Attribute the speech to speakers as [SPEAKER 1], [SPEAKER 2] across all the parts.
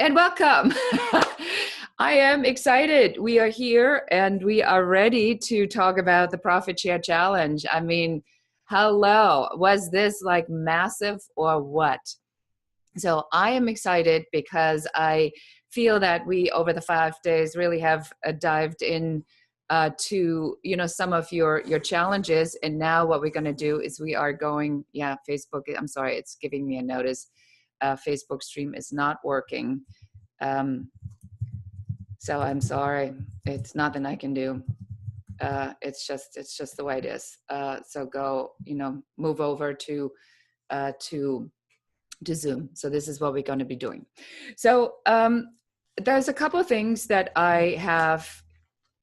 [SPEAKER 1] And welcome. I am excited. We are here and we are ready to talk about the Profit Share Challenge. I mean, hello. Was this like massive or what? So I am excited because I feel that we, over the 5 days, really have dived in to some of your challenges. And now what we're going to do is we are going. Yeah, Facebook. I'm sorry, it's giving me a notice. Facebook stream is not working. So I'm sorry. It's nothing I can do. It's just the way it is. So go, move over to Zoom. So this is what we're going to be doing. So there's a couple of things that I have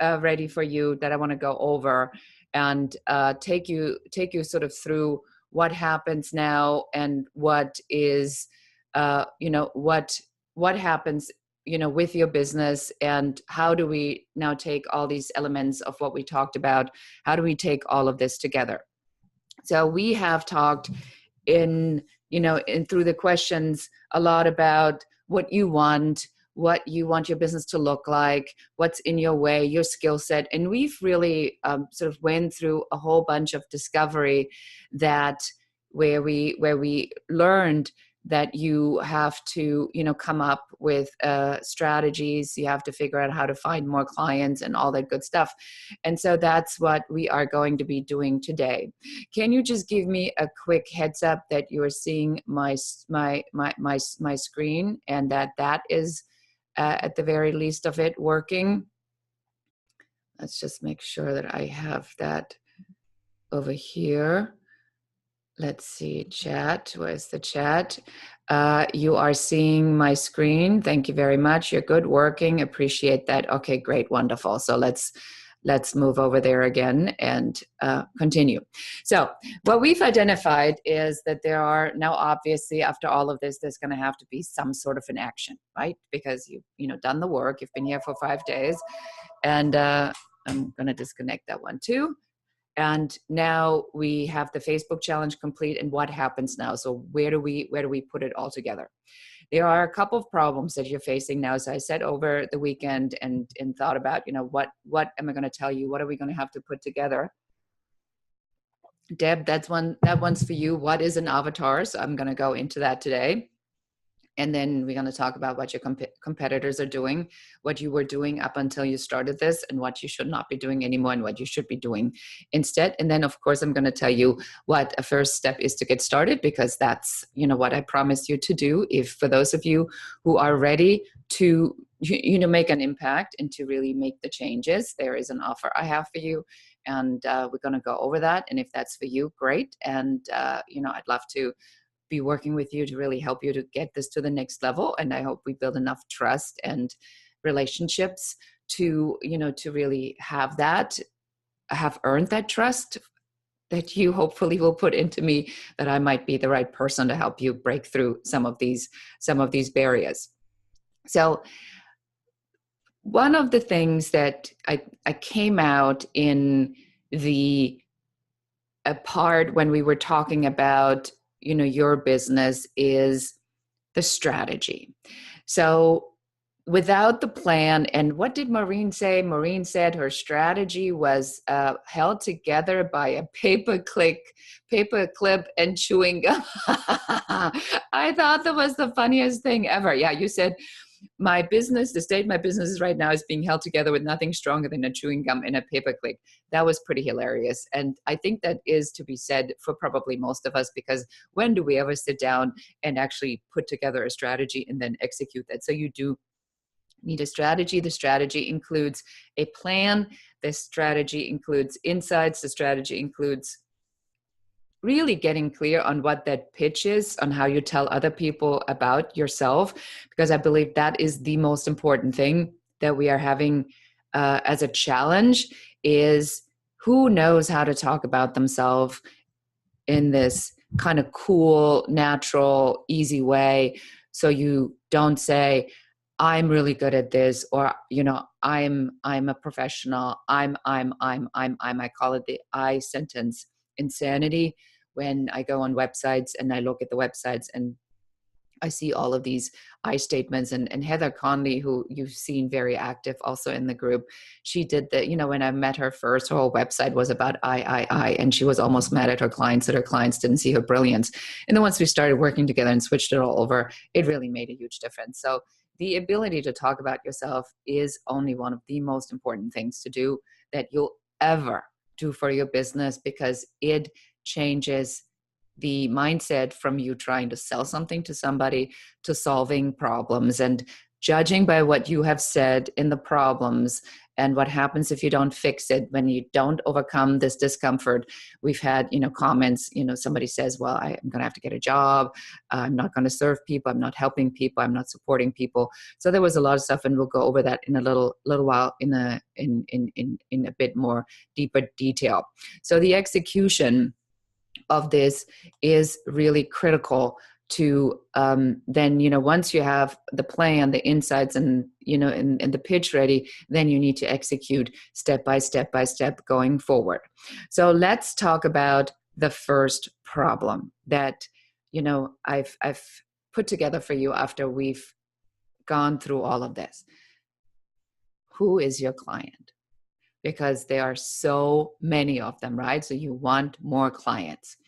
[SPEAKER 1] ready for you that I want to go over and take you sort of through what happens now and what is, what happens, with your business, and how do we now take all these elements of what we talked about, how do we take all of this together? So we have talked in through the questions a lot about what you want your business to look like, what's in your way, your skill set. And we've really sort of went through a whole bunch of discovery that where we learned that you have to, come up with strategies. You have to figure out how to find more clients and all that good stuff. And so that's what we are going to be doing today. Can you just give me a quick heads up that you are seeing my screen and that is at the very least of it working? Let's just make sure that I have that over here. Let's see, chat. Where's the chat? You are seeing my screen. Thank you very much. You're good, working. Appreciate that. Okay, great, wonderful. So let's move over there again and continue. So what we've identified is that there are now, obviously, after all of this, there's going to have to be some sort of an action, right? Because you've done the work. You've been here for 5 days, and I'm going to disconnect that one too. And now we have the Facebook challenge complete, and what happens now? So where do we put it all together? There are a couple of problems that you're facing now. So I said over the weekend and thought about, what am I going to tell you? What are we going to have to put together? Deb, that one's for you. What is an avatar? So I'm going to go into that today. And then we're going to talk about what your competitors are doing, what you were doing up until you started this, and what you should not be doing anymore, and what you should be doing instead. And then, of course, I'm going to tell you what a first step is to get started, because that's, what I promised you to do. If for those of you who are ready to, make an impact and to really make the changes, there is an offer I have for you. And we're going to go over that. And if that's for you, great. And, I'd love to be working with you to really help you to get this to the next level. And I hope we build enough trust and relationships to, to really have earned that trust that you hopefully will put into me, that I might be the right person to help you break through some of these barriers. So one of the things that I came out in a part when we were talking about your business is the strategy. So without the plan, and what did Maureen say? Maureen said her strategy was held together by a paper clip and chewing gum. I thought that was the funniest thing ever. Yeah, you said, the state my business is right now is being held together with nothing stronger than a chewing gum and a paper clip. That was pretty hilarious. And I think that is to be said for probably most of us, because when do we ever sit down and actually put together a strategy and then execute that? So you do need a strategy. The strategy includes a plan. The strategy includes insights. The strategy includes really getting clear on what that pitch is, on how you tell other people about yourself, because I believe that is the most important thing that we are having as a challenge, is who knows how to talk about themselves in this kind of cool, natural, easy way. So you don't say, I'm really good at this, or, I'm a professional. I call it the I sentence insanity when I go on websites and I look at the websites and I see all of these I statements, and Heather Conley, who you've seen very active also in the group, she did that, when I met her first, her whole website was about I, and she was almost mad at her clients that her clients didn't see her brilliance. And then once we started working together and switched it all over, it really made a huge difference. So the ability to talk about yourself is only one of the most important things to do that you'll ever do for your business, because it changes the mindset from you trying to sell something to somebody to solving problems, and judging by what you have said in the problems and what happens if you don't fix it, when you don't overcome this discomfort. We've had, comments, somebody says, well, I'm going to have to get a job. I'm not going to serve people. I'm not helping people. I'm not supporting people. So there was a lot of stuff, and we'll go over that in a little while in a bit more deeper detail. So the execution of this is really critical to then, once you have the plan, the insights, and and the pitch ready, then you need to execute step by step going forward. So let's talk about the first problem that I've put together for you after we've gone through all of this. Who is your client? Because there are so many of them, right? So you want more clients.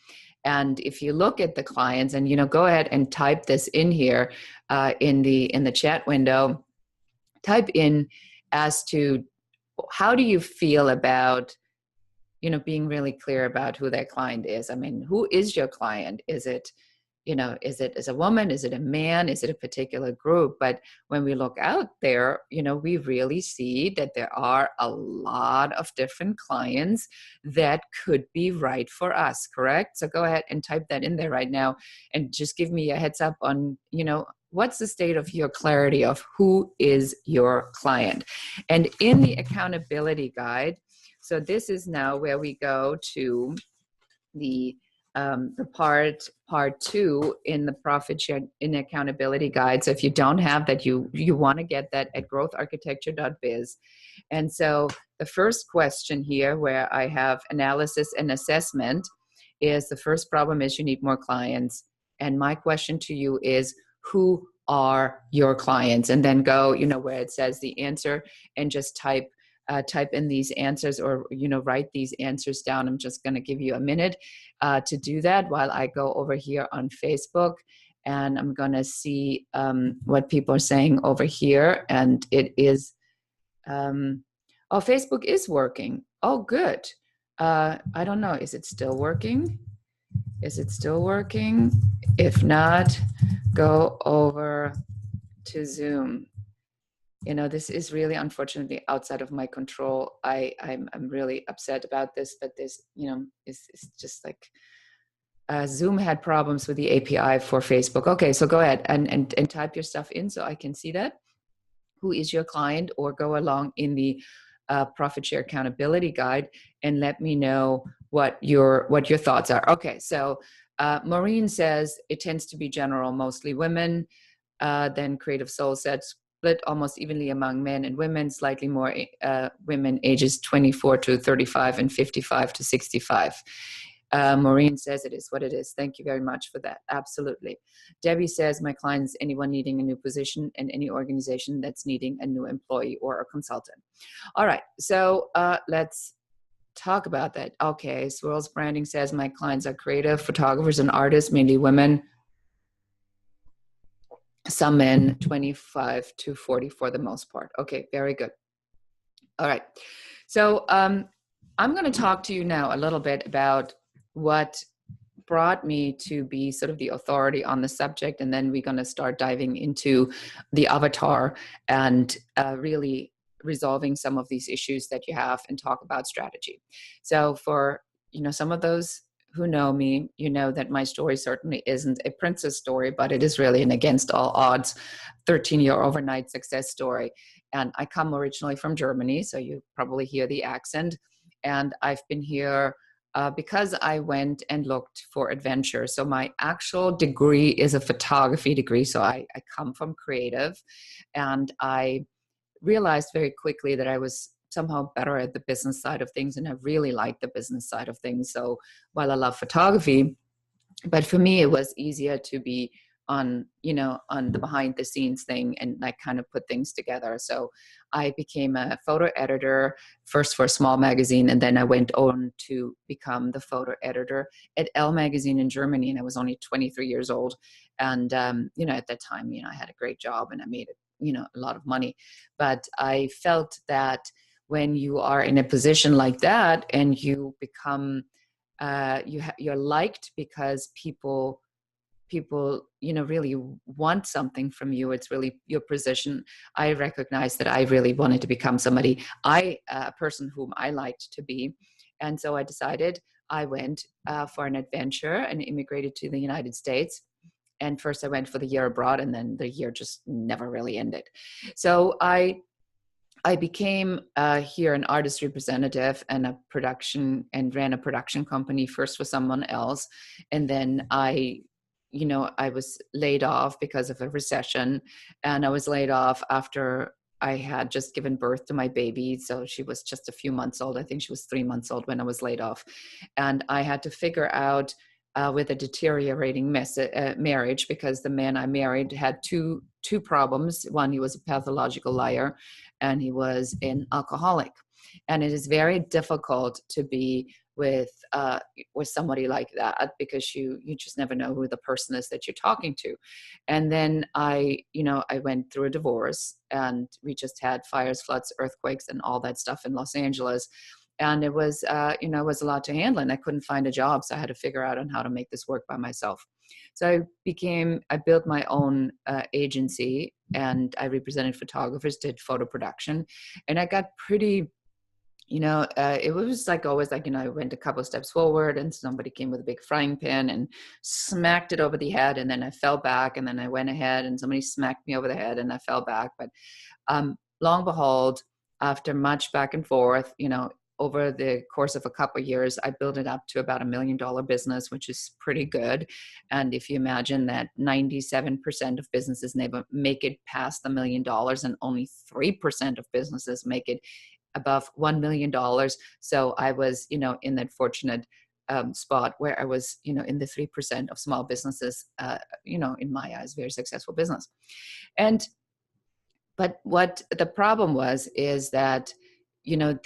[SPEAKER 1] And if you look at the clients, and go ahead and type this in here in the chat window, type in as to how do you feel about being really clear about who that client is. I mean, who is your client? Is it is it as a woman? Is it a man? Is it a particular group? But when we look out there, we really see that there are a lot of different clients that could be right for us, correct? So go ahead and type that in there right now, and just give me a heads up on, what's the state of your clarity of who is your client. And in the accountability guide, so this is now where we go to the part 2 in the profit share in accountability guide. So if you don't have that, you want to get that at growtharchitecture.biz. And so the first question here, where I have analysis and assessment, is the first problem is you need more clients. And my question to you is, who are your clients? And then go, where it says the answer, and just type in these answers, or write these answers down. I'm just going to give you a minute to do that while I go over here on Facebook, and I'm going to see what people are saying over here. And it is Facebook is working. Oh, good. I don't know, is it still working? If not, go over to Zoom. This is really unfortunately outside of my control. I'm really upset about this, but this, it's just like Zoom had problems with the API for Facebook. Okay, so go ahead and type your stuff in so I can see that. Who is your client? Or go along in the Profit Share Accountability Guide and let me know what your thoughts are. Okay, so Maureen says it tends to be general, mostly women. Then Creative Soul said split almost evenly among men and women, slightly more women ages 24 to 35 and 55 to 65. Maureen says it is what it is. Thank you very much for that. Absolutely. Debbie says my clients, anyone needing a new position and any organization that's needing a new employee or a consultant. All right, so let's talk about that. Okay, Swirls Branding says my clients are creative photographers and artists, mainly women. Some men, 25 to 40 for the most part. Okay, very good. All right. So I'm going to talk to you now a little bit about what brought me to be sort of the authority on the subject. And then we're going to start diving into the avatar and really resolving some of these issues that you have and talk about strategy. So for, some of those who know me, that my story certainly isn't a princess story, but it is really an against all odds 13-year overnight success story. And I come originally from Germany, so you probably hear the accent. And I've been here because I went and looked for adventure. So my actual degree is a photography degree. So I come from creative, and I realized very quickly that I was somehow better at the business side of things, and I really like the business side of things. So while I love photography, but for me it was easier to be on, on the behind the scenes thing and like kind of put things together. So I became a photo editor first for a small magazine, and then I went on to become the photo editor at Elle magazine in Germany. And I was only 23 years old. And, at that time, I had a great job and I made a lot of money. But I felt that when you are in a position like that and you become, you're liked because people really want something from you. It's really your position. I recognized that I really wanted to become somebody, a person whom I liked to be. And so I decided I went for an adventure and immigrated to the United States. And first I went for the year abroad, and then the year just never really ended. So I became here an artist representative and ran a production company first for someone else. And then I was laid off because of a recession, and I was laid off after I had just given birth to my baby. So she was just a few months old. I think she was 3 months old when I was laid off. And I had to figure out with a deteriorating marriage, because the man I married had two problems. One, he was a pathological liar, and he was an alcoholic. And it is very difficult to be with somebody like that, because you just never know who the person is that you're talking to. And then I went through a divorce, and we just had fires, floods, earthquakes, and all that stuff in Los Angeles. And it was, it was a lot to handle, and I couldn't find a job. So I had to figure out on how to make this work by myself. So I built my own agency, and I represented photographers, did photo production, and I got pretty, it was like always like, I went a couple of steps forward and somebody came with a big frying pan and smacked it over the head. And then I fell back, and then I went ahead and somebody smacked me over the head and I fell back. But long and behold, after much back and forth, over the course of a couple of years, I built it up to about $1 million business, which is pretty good. And if you imagine that 97% of businesses never make it past $1 million, and only 3% of businesses make it above $1 million. So I was, in that fortunate spot where I was, in the 3% of small businesses, in my eyes, very successful business. But what the problem is that, when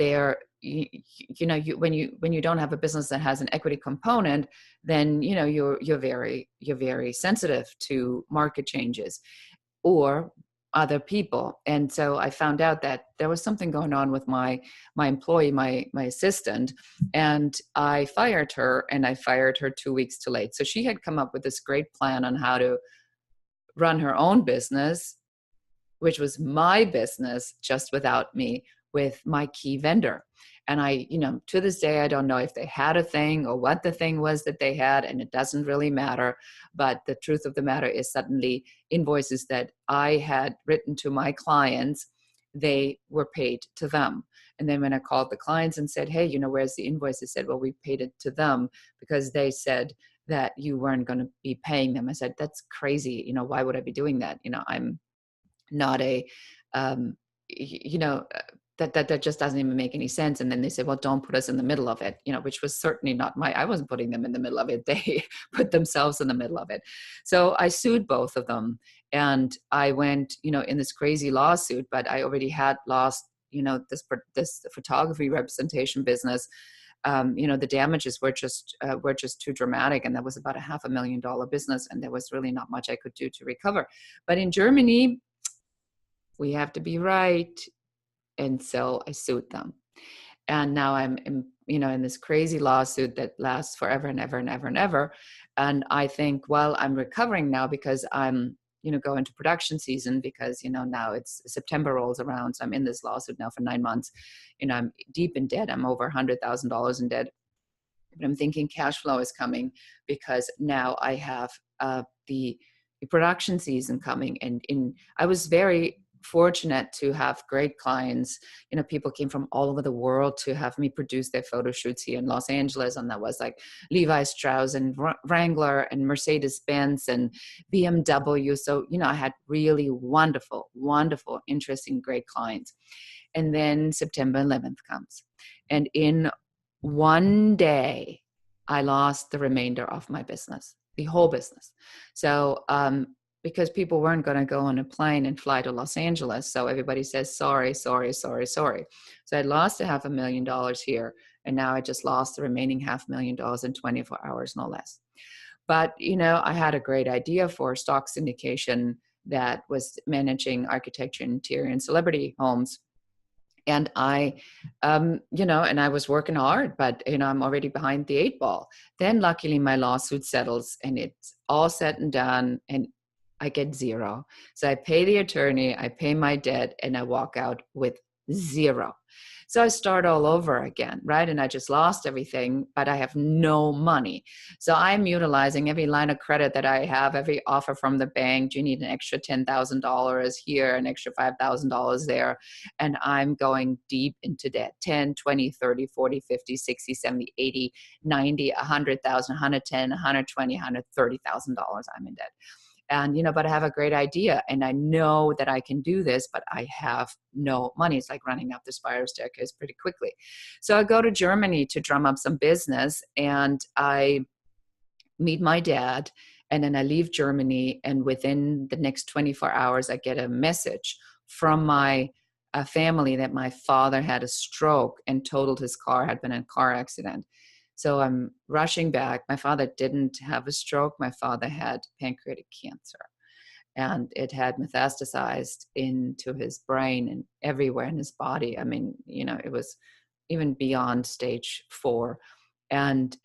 [SPEAKER 1] you don't have a business that has an equity component, then you're very sensitive to market changes or other people. And so I found out that there was something going on with my employee, my assistant, and I fired her, and I fired her 2 weeks too late. So she had come up with this great plan on how to run her own business, which was my business, just without me, with my key vendor. And I, to this day, I don't know if they had a thing or what the thing was that they had, and it doesn't really matter. But the truth of the matter is, suddenly invoices that I had written to my clients, they were paid to them. And then when I called the clients and said, hey, where's the invoice? They said, well, we paid it to them because they said that you weren't going to be paying them. I said, that's crazy. Why would I be doing that? I'm not a, that just doesn't even make any sense. And then they said, well, don't put us in the middle of it, which was certainly not I wasn't putting them in the middle of it. They put themselves in the middle of it. So I sued both of them, and I went, in this crazy lawsuit, but I already had lost, this photography representation business. The damages were just too dramatic. And that was about $500,000 business. And there was really not much I could do to recover. But in Germany, we have to be right. And so I sued them. And now I'm in this crazy lawsuit that lasts forever and ever and ever and ever. And I think, well, I'm recovering now because I'm, going to production season, because, now it's September rolls around. So I'm in this lawsuit now for 9 months. I'm deep in debt. I'm over $100,000 in debt. But I'm thinking cash flow is coming, because now I have the production season coming. And I was very fortunate to have great clients. People came from all over the world to have me produce their photo shoots here in Los Angeles. And that was like Levi Strauss and Wrangler and Mercedes-Benz and BMW. So, I had really wonderful, wonderful, interesting, great clients. And then September 11th comes. And in one day, I lost the remainder of my business. the whole business. So, because people weren't going to go on a plane and fly to Los Angeles. So everybody says, sorry, sorry, sorry, sorry. So I lost $500,000 here. And now I just lost the remaining $500,000 in 24 hours, no less. But, I had a great idea for a stock syndication that was managing architecture, interior, and celebrity homes. And and I was working hard, but, I'm already behind the 8 ball. Then luckily my lawsuit settles and it's all said and done and I get zero. So I pay the attorney, I pay my debt, and I walk out with zero. So I start all over again, right? And I just lost everything, but I have no money. So I'm utilizing every line of credit that I have, every offer from the bank. Do you need an extra $10,000 here, an extra $5,000 there? And I'm going deep into debt, 10, 20, 30, 40, 50, 60, 70, 80, 90, 100,000, 110, 120, $130,000 I'm in debt. And, but I have a great idea and I know that I can do this, but I have no money. It's like running up the spiral staircase pretty quickly. So I go to Germany to drum up some business and I meet my dad and then I leave Germany. And within the next 24 hours, I get a message from my family that my father had a stroke and totaled his car, had been in a car accident. So I'm rushing back. My father didn't have a stroke. My father had pancreatic cancer and it had metastasized into his brain and everywhere in his body. I mean, it was even beyond stage 4. And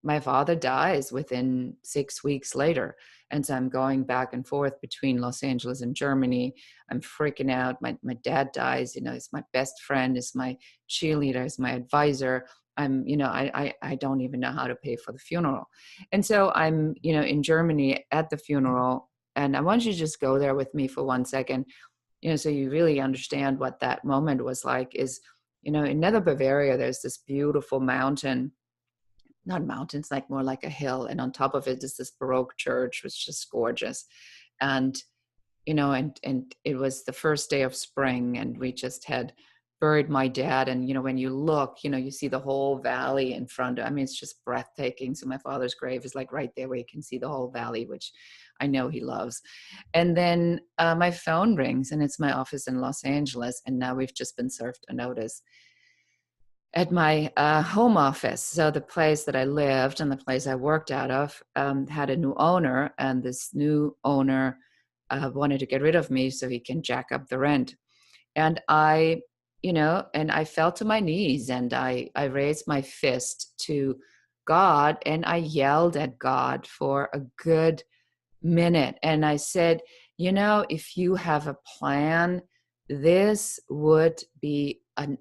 [SPEAKER 1] my father dies within 6 weeks later. And so I'm going back and forth between Los Angeles and Germany. I'm freaking out. My dad dies, he's my best friend, is my cheerleader, is my advisor. I don't even know how to pay for the funeral. And so I'm, in Germany at the funeral. And I want you to just go there with me for 1 second, so you really understand what that moment was like is, in Nether Bavaria, there's this beautiful mountain, not mountains, like more like a hill. And on top of it is this Baroque church, which is just gorgeous. And, and it was the first day of spring and we just had buried my dad. And, when you look, you see the whole valley in front. I mean, it's just breathtaking. So my father's grave is like right there where you can see the whole valley, which I know he loves. And then my phone rings and it's my office in Los Angeles. And now we've just been served a notice at my home office. So the place that I lived and the place I worked out of had a new owner, and this new owner wanted to get rid of me so he can jack up the rent. And I fell to my knees and I raised my fist to God and I yelled at God for a good minute. And I said, if you have a plan, this would be an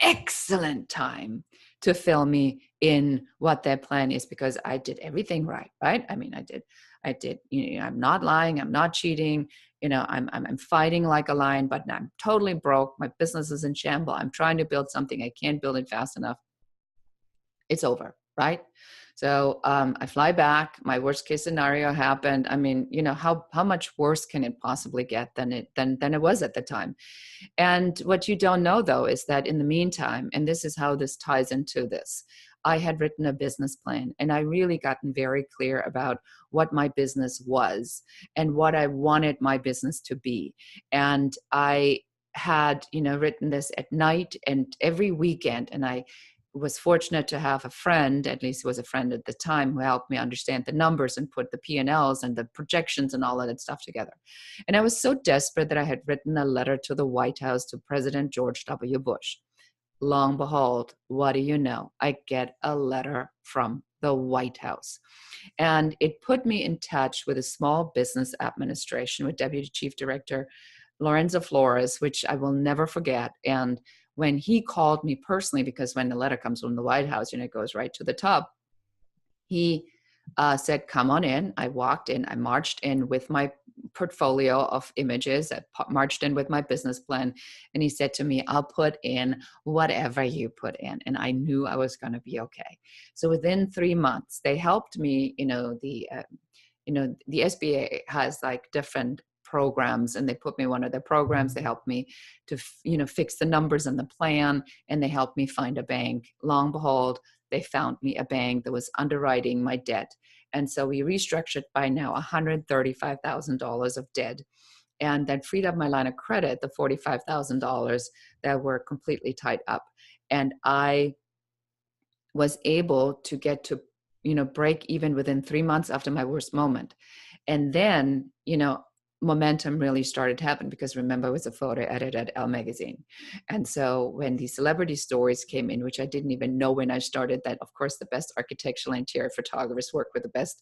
[SPEAKER 1] excellent time to fill me in what their plan is, because I did everything right? I mean, I did, I'm not lying. I'm not cheating. I'm fighting like a lion, but I'm totally broke. My business is in shambles. I'm trying to build something. I can't build it fast enough. It's over. Right. So I fly back. My worst case scenario happened. I mean, how much worse can it possibly get than it was at the time? And what you don't know, though, is that in the meantime, and this is how this ties into this, I had written a business plan and I really gotten very clear about what my business was and what I wanted my business to be. And I had, written this at night and every weekend. And I was fortunate to have a friend, at least was a friend at the time, who helped me understand the numbers and put the P&Ls and the projections and all of that stuff together. And I was so desperate that I had written a letter to the White House to President George W. Bush. Long behold, what do you know? I get a letter from the White House. And it put me in touch with a small business administration with Deputy Chief Director Lorenzo Flores, which I will never forget. And when he called me personally, because when the letter comes from the White House, it goes right to the top, he said, come on in. I walked in, I marched in with my portfolio of images, I marched in with my business plan. And he said to me, I'll put in whatever you put in. And I knew I was going to be okay. So within 3 months, they helped me, the SBA has like different programs, and they put me in one of their programs. They helped me to, fix the numbers in the plan, and they helped me find a bank. Long behold, they found me a bank that was underwriting my debt. And so we restructured by now $135,000 of debt. And that freed up my line of credit, the $45,000 that were completely tied up. And I was able to get to, break even within 3 months after my worst moment. And then, momentum really started to happen, because remember, I was a photo editor at Elle magazine. And so when these celebrity stories came in, which I didn't even know when I started, that of course the best architectural interior photographers work with the best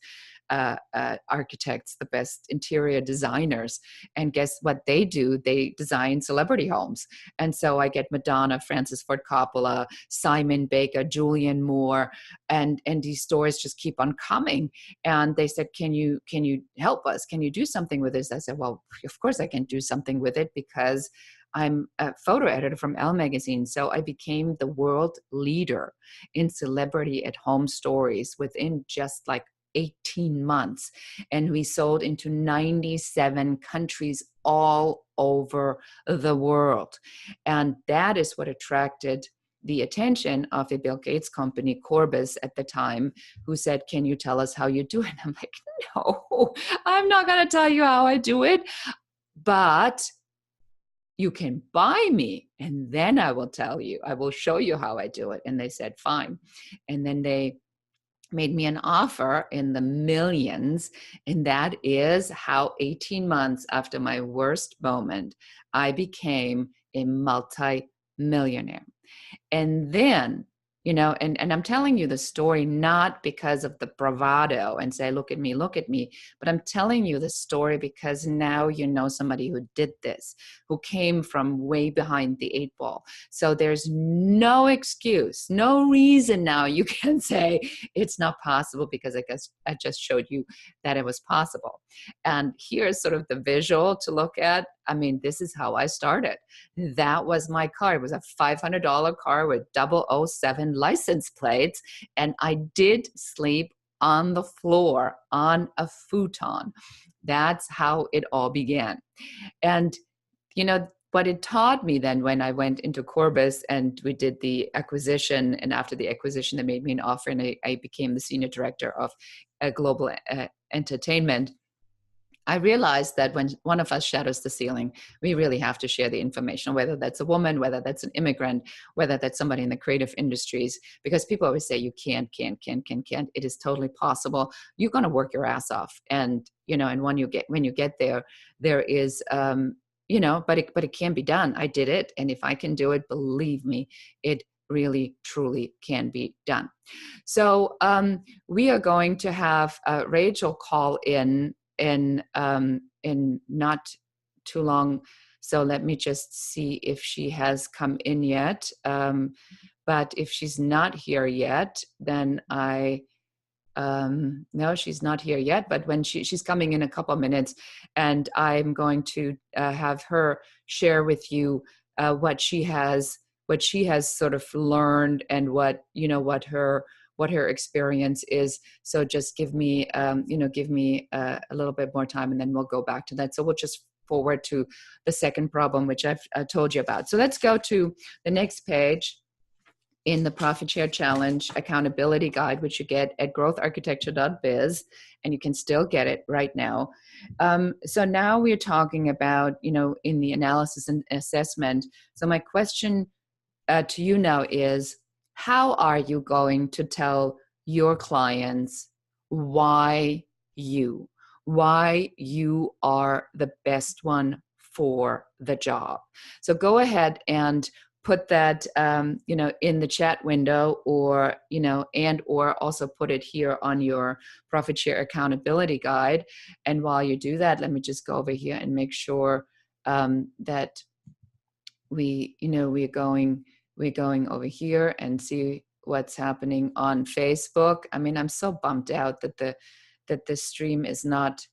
[SPEAKER 1] architects, the best interior designers. And guess what they do? They design celebrity homes. And so I get Madonna, Francis Ford Coppola, Simon Baker, Julianne Moore, and these stories just keep on coming. And they said, can you help us? Can you do something with this? I said, well, of course I can do something with it, because I'm a photo editor from Elle magazine. So I became the world leader in celebrity at home stories within just like 18 months. And we sold into 97 countries all over the world. And that is what attracted the attention of a Bill Gates company, Corbis, at the time, who said, can you tell us how you do it? I'm like, no, I'm not going to tell you how I do it, but you can buy me, and then I will tell you, I will show you how I do it. And they said, fine. And then they made me an offer in the millions. And that is how 18 months after my worst moment, I became a multi-millionaire. And then, and I'm telling you the story not because of the bravado and say, look at me, but I'm telling you the story because now you know somebody who did this, who came from way behind the 8 ball. So there's no excuse, no reason now you can say it's not possible, because I guess I just showed you that it was possible. And here's sort of the visual to look at. I mean, this is how I started. That was my car. It was a $500 car with 007 license plates. And I did sleep on the floor on a futon. That's how it all began. And, what it taught me then, when I went into Corbis and we did the acquisition, and after the acquisition, they made me an offer, and I became the senior director of global entertainment. I realized that when one of us shatters the ceiling, we really have to share the information, whether that's a woman, whether that's an immigrant, whether that's somebody in the creative industries, because people always say you can't. It is totally possible. You're going to work your ass off. And, and when you get there, there is, but it can be done. I did it. And if I can do it, believe me, it really, truly can be done. So we are going to have Rachel call in not too long. So let me just see if she has come in yet. But if she's not here yet, then no, she's not here yet, but when she's coming in a couple of minutes, and I'm going to have her share with you what she has sort of learned, and what her experience is. So just give me a little bit more time, and then we'll go back to that. So we'll just forward to the second problem, which I've told you about. So let's go to the next page in the Profit Share Challenge Accountability Guide, which you get at growtharchitecture.biz, and you can still get it right now. So now we're talking about, in the analysis and assessment. So my question to you now is, how are you going to tell your clients why you are the best one for the job? So go ahead and put that, in the chat window, or, or also put it here on your Profit Share Accountability Guide. And while you do that, let me just go over here and make sure that we're going over here and see what's happening on Facebook. I mean, I'm so bummed out that the stream is not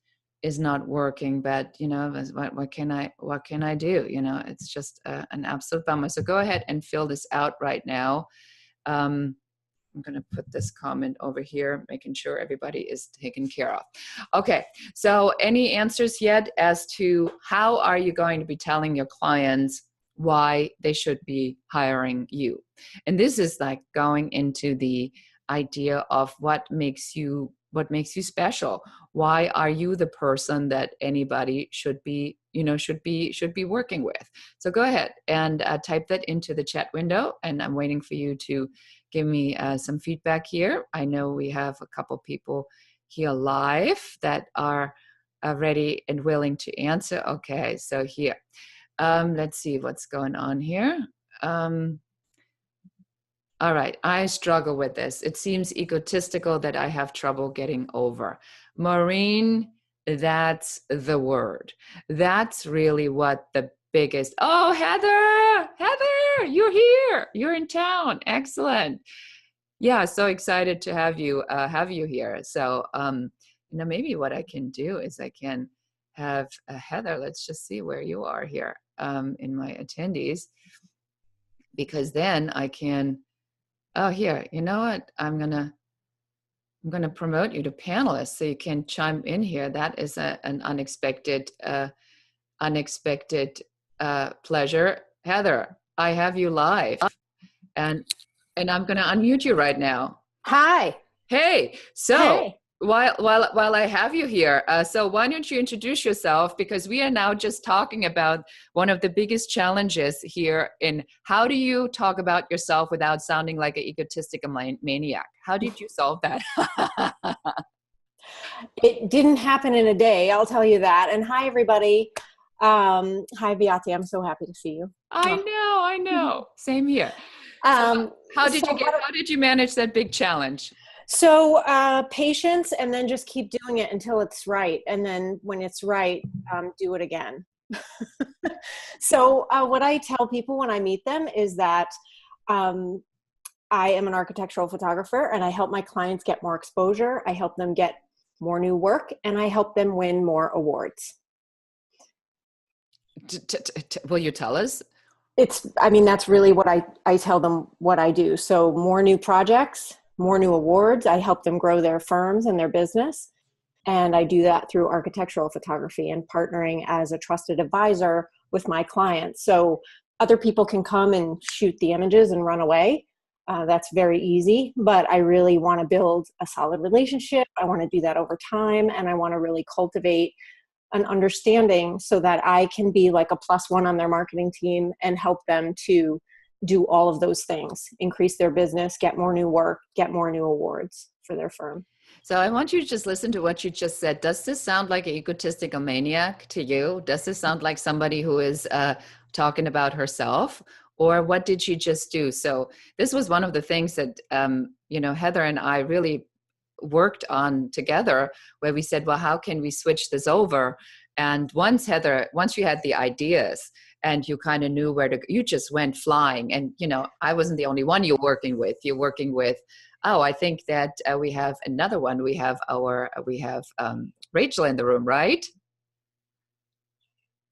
[SPEAKER 1] working, but what can I do? It's just an absolute bummer. So go ahead and fill this out right now. I'm going to put this comment over here, making sure everybody is taken care of. Okay, so any answers yet as to how are you going to be telling your clients why they should be hiring you. And this is like going into the idea of what makes you special. Why are you the person that anybody should be working with? So go ahead and type that into the chat window, and I'm waiting for you to give me some feedback here. I know we have a couple people here live that are ready and willing to answer. Okay, so here, let's see what's going on here. All right, I struggle with this. It seems egotistical that I have trouble getting over. Maureen, that's the word. That's really what the biggest. Oh, Heather, you're here. You're in town. Excellent. Yeah, so excited to have you here. So, maybe what I can do is I can have Heather. Let's just see where you are here in my attendees, because then I can. Oh, here, you know what? I'm gonna promote you to panelist so you can chime in here. That is an unexpected pleasure. Heather, I have you live, and I'm gonna unmute you right now.
[SPEAKER 2] Hi.
[SPEAKER 1] Hey, so
[SPEAKER 2] hey.
[SPEAKER 1] While I have you here, so why don't you introduce yourself, because we are now just talking about one of the biggest challenges here in how do you talk about yourself without sounding like an egotistic maniac? How did you solve that?
[SPEAKER 2] It didn't happen in a day, I'll tell you that. And hi, everybody. Hi, Beate. I'm so happy to see you.
[SPEAKER 1] I know. Same here. So how did you manage that big challenge?
[SPEAKER 2] So patience, and then just keep doing it until it's right. And then when it's right, do it again. So what I tell people when I meet them is that I am an architectural photographer, and I help my clients get more exposure. I help them get more new work, and I help them win more awards.
[SPEAKER 1] Will you tell us?
[SPEAKER 2] That's really what I tell them what I do. So more new projects, more new awards. I help them grow their firms and their business. And I do that through architectural photography and partnering as a trusted advisor with my clients. So other people can come and shoot the images and run away. That's very easy, but I really want to build a solid relationship. I want to do that over time, and I want to really cultivate an understanding so that I can be like a +1 on their marketing team and help them to do all of those things, increase their business, get more new work, get more new awards for their firm.
[SPEAKER 1] So I want you to just listen to what you just said. Does this sound like an egotistical maniac to you? Does this sound like somebody who is talking about herself? Or what did she just do? So this was one of the things that, Heather and I really worked on together, where we said, well, how can we switch this over? And once you had the ideas and you kind of knew you just went flying. And, I wasn't the only one you're working with. You're working with, I think that we have another one. We have Rachel in the room, right?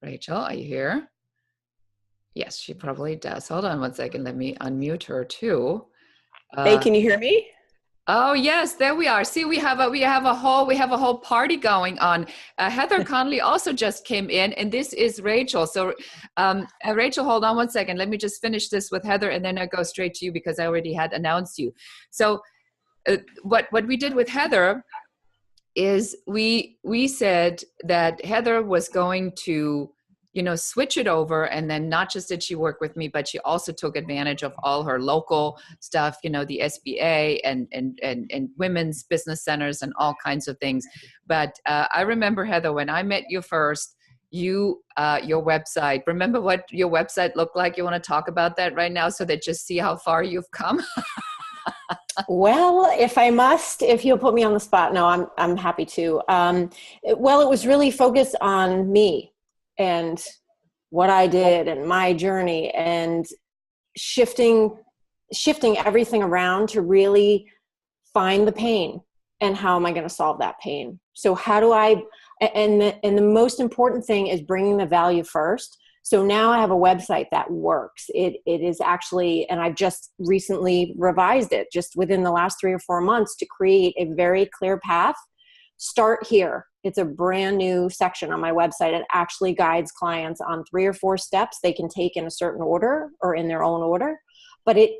[SPEAKER 1] Rachel, are you here? Yes, she probably does. Hold on one second. Let me unmute her too.
[SPEAKER 2] Hey, can you hear me?
[SPEAKER 1] Oh yes, there we are. See, we have a whole party going on. Heather Conley also just came in, and this is Rachel. So, Rachel, hold on one second. Let me just finish this with Heather, and then I go straight to you because I already had announced you. So, what we did with Heather is we said that Heather was going to switch it over. And then not just did she work with me, but she also took advantage of all her local stuff, the SBA and women's business centers and all kinds of things. But I remember, Heather, when I met you first, your website, remember what your website looked like? You want to talk about that right now so that just see how far you've come?
[SPEAKER 2] Well, if you'll put me on the spot, no, I'm happy to. It was really focused on me and what I did and my journey, and shifting everything around to really find the pain and how am I going to solve that pain. So how do and the most important thing is bringing the value first. So now I have a website that works. It is actually, and I've just recently revised it just within the last 3 or 4 months to create a very clear path. Start here. It's a brand new section on my website. It actually guides clients on 3 or 4 steps they can take in a certain order or in their own order. But a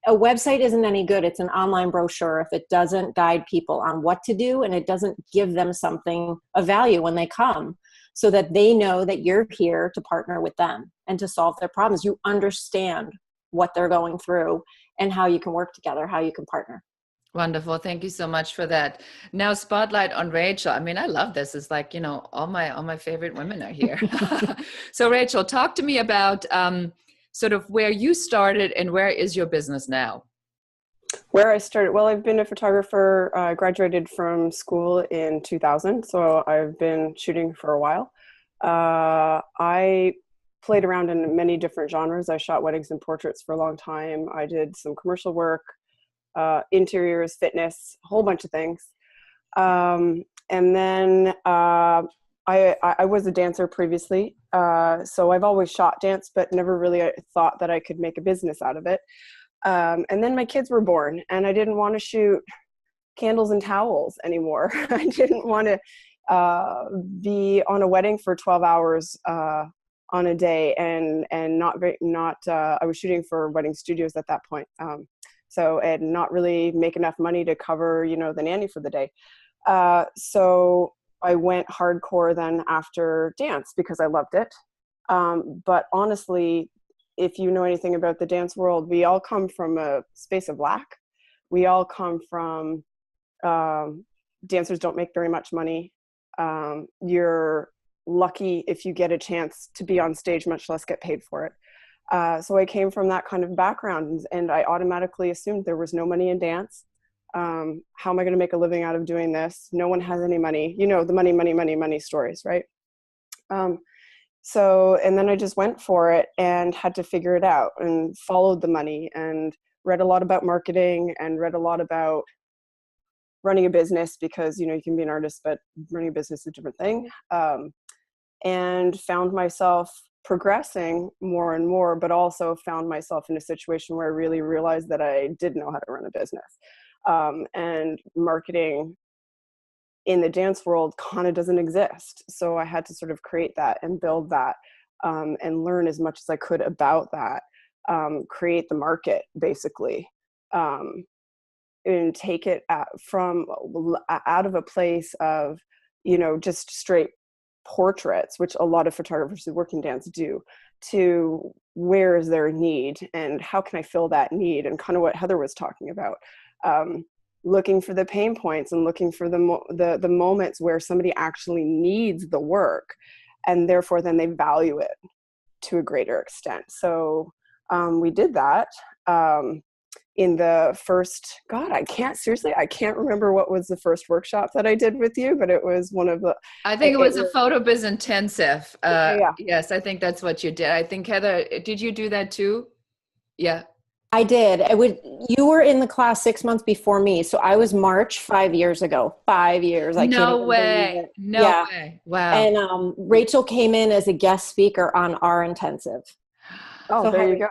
[SPEAKER 2] website isn't any good. It's an online brochure if it doesn't guide people on what to do, and it doesn't give them something of value when they come, so that they know that you're here to partner with them and to solve their problems. You understand what they're going through and how you can work together, how you can partner.
[SPEAKER 1] Wonderful. Thank you so much for that. Now, spotlight on Rachel. I mean, I love this. It's like, all my favorite women are here. So Rachel, talk to me about sort of where you started and where is your business now?
[SPEAKER 3] Where I started, well, I've been a photographer. I graduated from school in 2000, so I've been shooting for a while. I played around in many different genres. I shot weddings and portraits for a long time. I did some commercial work, interiors, fitness, a whole bunch of things. And then I was a dancer previously, so I've always shot dance, but never really thought that I could make a business out of it. And then my kids were born, and I didn't want to shoot candles and towels anymore. I didn't want to be on a wedding for 12 hours on a day, and I was shooting for wedding studios at that point. And not really make enough money to cover, the nanny for the day. So I went hardcore then after dance because I loved it. But honestly, if you know anything about the dance world, we all come from a space of lack. We all come from, dancers don't make very much money. You're lucky if you get a chance to be on stage, much less get paid for it. So I came from that kind of background, and I automatically assumed there was no money in dance. How am I going to make a living out of doing this? No one has any money. The money stories, right? And then I just went for it and had to figure it out and followed the money and read a lot about marketing and read a lot about running a business because, you can be an artist, but running a business is a different thing. And found myself progressing more and more, but also found myself in a situation where I really realized that I did know how to run a business. And marketing in the dance world kind of doesn't exist. So I had to sort of create that and build that, and learn as much as I could about that, create the market basically, and take it out of a place of, just straight portraits, which a lot of photographers who work in dance do, to where is there a need and how can I fill that need, and kind of what Heather was talking about, looking for the pain points and looking for the moments where somebody actually needs the work, and therefore then they value it to a greater extent. So we did that. In the first, I can't remember what was the first workshop that I did with you, but it was one of the,
[SPEAKER 1] I think it was a photo biz intensive.
[SPEAKER 3] Yeah.
[SPEAKER 1] Yes, I think that's what you did. I think, Heather, did you do that too? Yeah.
[SPEAKER 2] I did. You were in the class 6 months before me. So I was March 5 years ago. 5 years. I can't even believe it.
[SPEAKER 1] No way. Wow.
[SPEAKER 2] And Rachel came in as a guest speaker on our intensive.
[SPEAKER 3] Oh, so there you go.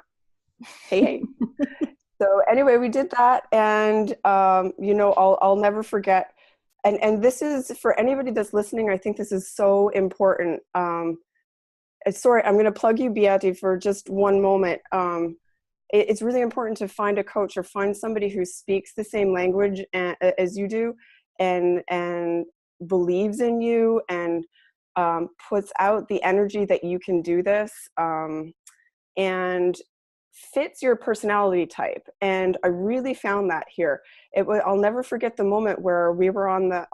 [SPEAKER 3] Hey. So anyway, we did that, and I'll never forget. And this is for anybody that's listening. I think this is so important. Sorry, I'm going to plug you, Beati, for just one moment. It's really important to find a coach or find somebody who speaks the same language as you do, and believes in you, and puts out the energy that you can do this, and fits your personality type. And I really found that here. I'll never forget the moment where we were on the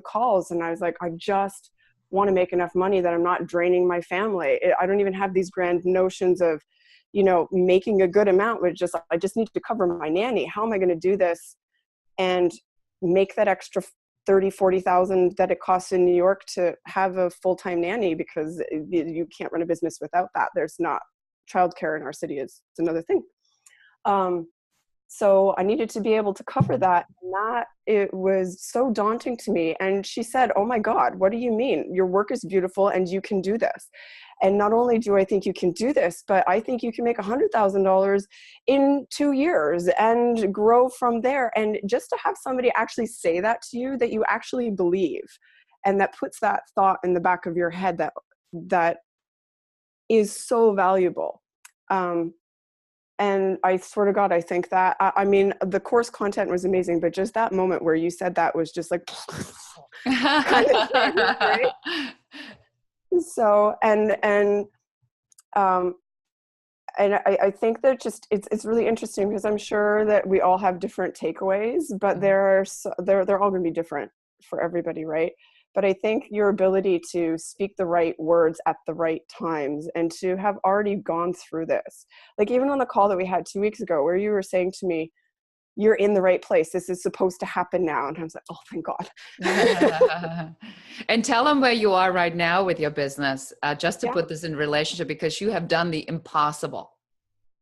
[SPEAKER 3] calls, and I was like, I just want to make enough money that I'm not draining my family. I don't even have these grand notions of, making a good amount, but I just need to cover my nanny. How am I going to do this and make that extra 30, 40,000 that it costs in New York to have a full-time nanny? Because you can't run a business without that. There's not childcare in our city. It's another thing. So I needed to be able to cover that. And it was so daunting to me. And she said, oh my God, what do you mean? Your work is beautiful and you can do this. And not only do I think you can do this, but I think you can make $100,000 in 2 years and grow from there. And just to have somebody actually say that to you, that you actually believe, and that puts that thought in the back of your head, that is so valuable. And I swear to God, I think that, I mean, the course content was amazing, but just that moment where you said that was just like, kind of thing, right? So, I think that just, it's really interesting, because I'm sure that we all have different takeaways, but they're all going to be different for everybody, right? But I think your ability to speak the right words at the right times, and to have already gone through this, like even on the call that we had 2 weeks ago, where you were saying to me, you're in the right place, this is supposed to happen now. And I was like, oh, thank God.
[SPEAKER 1] And tell them where you are right now with your business, just to
[SPEAKER 3] Yeah.
[SPEAKER 1] put this in relationship, because you have done the impossible.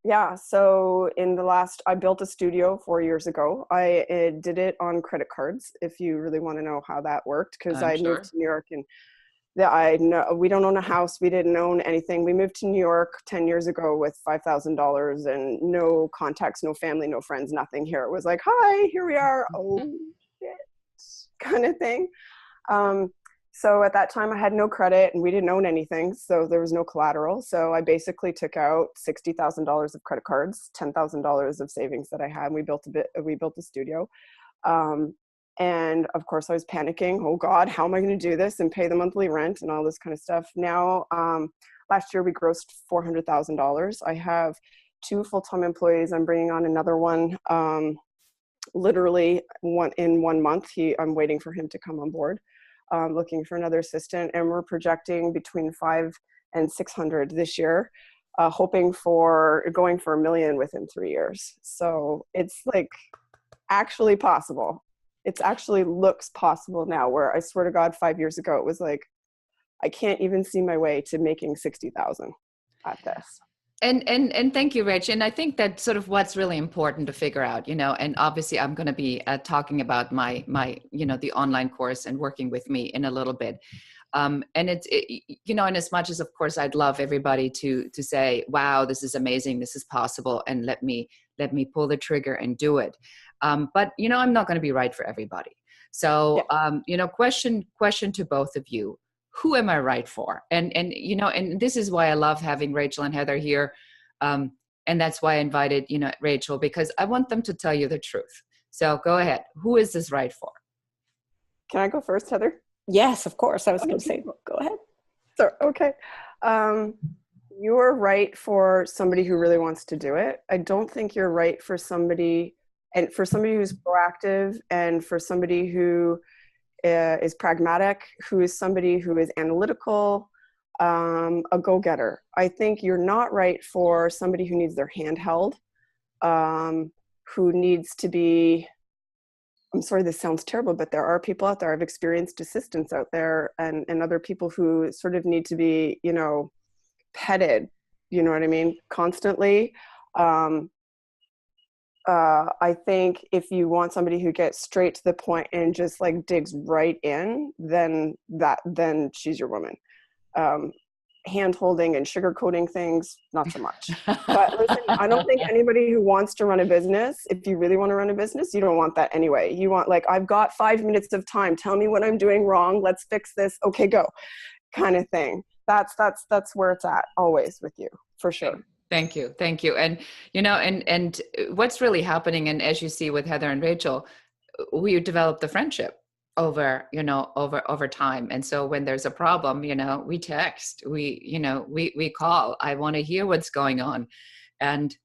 [SPEAKER 3] Yeah. So I built a studio 4 years ago. I did it on credit cards, if you really want to know how that worked, because
[SPEAKER 1] I'm
[SPEAKER 3] I
[SPEAKER 1] sure.
[SPEAKER 3] moved to New York, and I know we don't own a house. We didn't own anything. We moved to New York 10 years ago with $5,000 and no contacts, no family, no friends, nothing here. It was like, hi, here we are. Oh, shit, kind of thing. So at that time I had no credit and we didn't own anything. So there was no collateral. So I basically took out $60,000 of credit cards, $10,000 of savings that I had. And we built a studio. And of course I was panicking. Oh God, how am I going to do this and pay the monthly rent and all this kind of stuff? Now, last year we grossed $400,000. I have 2 full-time employees. I'm bringing on another one, literally in 1 month. I'm waiting for him to come on board. Looking for another assistant, and we're projecting between 500 and 600 this year, hoping for going for $1 million within 3 years. So it's like actually possible. It actually looks possible now, where I swear to God, 5 years ago, it was like, I can't even see my way to making 60,000 at this.
[SPEAKER 1] And thank you, Rach. And I think that's sort of what's really important to figure out, and obviously I'm going to be talking about my, the online course and working with me in a little bit. And and as much as, of course, I'd love everybody to say, wow, this is amazing, this is possible, and let me pull the trigger and do it. But, I'm not going to be right for everybody. So, question to both of you. Who am I right for? And this is why I love having Rachel and Heather here. And that's why I invited, Rachel, because I want them to tell you the truth. So go ahead. Who is this right for?
[SPEAKER 3] Can I go first, Heather?
[SPEAKER 2] Yes, of course. I was going to say, go ahead.
[SPEAKER 3] So, okay. You're right for somebody who really wants to do it. I don't think you're right for somebody who's proactive, and for somebody who is pragmatic, who is somebody who is analytical, a go-getter. I think you're not right for somebody who needs their hand held, who needs to be, I'm sorry, this sounds terrible, but there are people out there, I've experienced assistants out there and other people who sort of need to be, petted, you know what I mean, constantly. I think if you want somebody who gets straight to the point and just like digs right in, then she's your woman. Hand holding and sugarcoating things, not so much. But listen, I don't think anybody who wants to run a business, if you really want to run a business, you don't want that anyway. You want, like, I've got 5 minutes of time. Tell me what I'm doing wrong. Let's fix this. Okay, go, kind of thing. That's where it's at always with you, for sure.
[SPEAKER 1] Thank you. And, and what's really happening, and as you see with Heather and Rachel, we developed the friendship over time. And so when there's a problem, we text, we call. I want to hear what's going on. And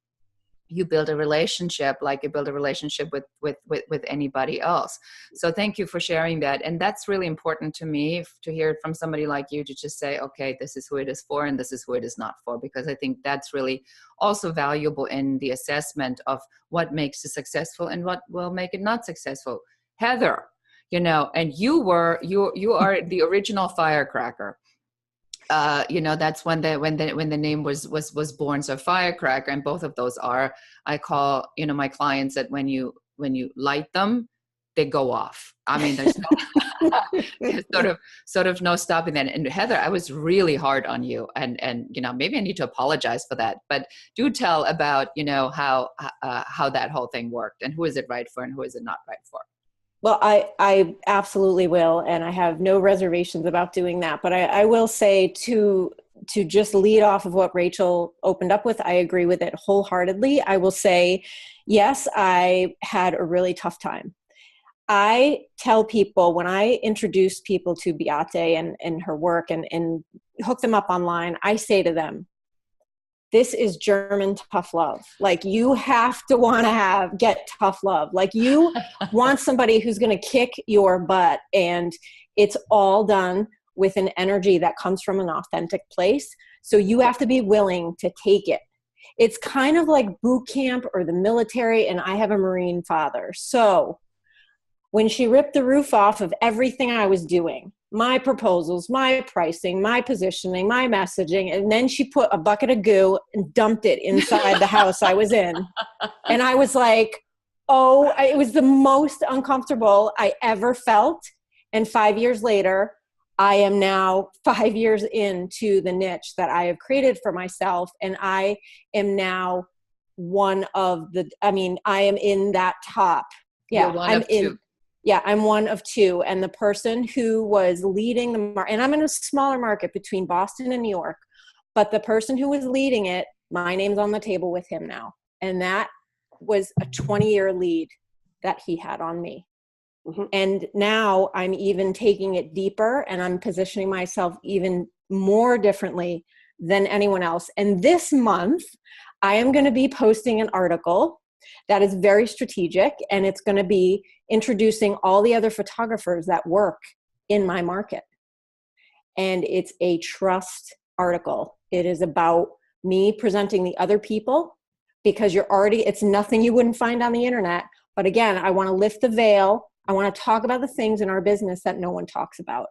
[SPEAKER 1] you build a relationship like you build a relationship with anybody else. So thank you for sharing that. And that's really important to me, to hear it from somebody like you, to just say, okay, this is who it is for and this is who it is not for, because I think that's really also valuable in the assessment of what makes it successful and what will make it not successful. Heather, and you are the original firecracker. That's when the name was born. So firecracker, and both of those are, I call, my clients, that when you light them, they go off. I mean, there's there's sort of no stopping that. And Heather, I was really hard on you, and maybe I need to apologize for that. But do tell about how that whole thing worked, and who is it right for, and who is it not right for.
[SPEAKER 2] Well, I absolutely will, and I have no reservations about doing that. But I will say to just lead off of what Rachel opened up with, I agree with it wholeheartedly. I will say, yes, I had a really tough time. I tell people when I introduce people to Beate and her work and hook them up online, I say to them, this is German tough love. Like, you have to want to get tough love. Like, you want somebody who's going to kick your butt, and it's all done with an energy that comes from an authentic place. So you have to be willing to take it. It's kind of like boot camp or the military, and I have a Marine father. So when she ripped the roof off of everything I was doing, my proposals, my pricing, my positioning, my messaging, and then she put a bucket of goo and dumped it inside the house I was in. And I was like, it was the most uncomfortable I ever felt. And 5 years later, I am now 5 years into the niche that I have created for myself. And I am now I am in that top. Yeah, I'm one of two. And the person who was leading the market, and I'm in a smaller market between Boston and New York, but the person who was leading it, my name's on the table with him now. And that was a 20-year lead that he had on me. Mm-hmm. And now I'm even taking it deeper, and I'm positioning myself even more differently than anyone else. And this month, I am going to be posting an article that is very strategic, and it's going to be introducing all the other photographers that work in my market. And it's a trust article. It is about me presenting the other people, because it's nothing you wouldn't find on the internet. But again, I want to lift the veil. I want to talk about the things in our business that no one talks about.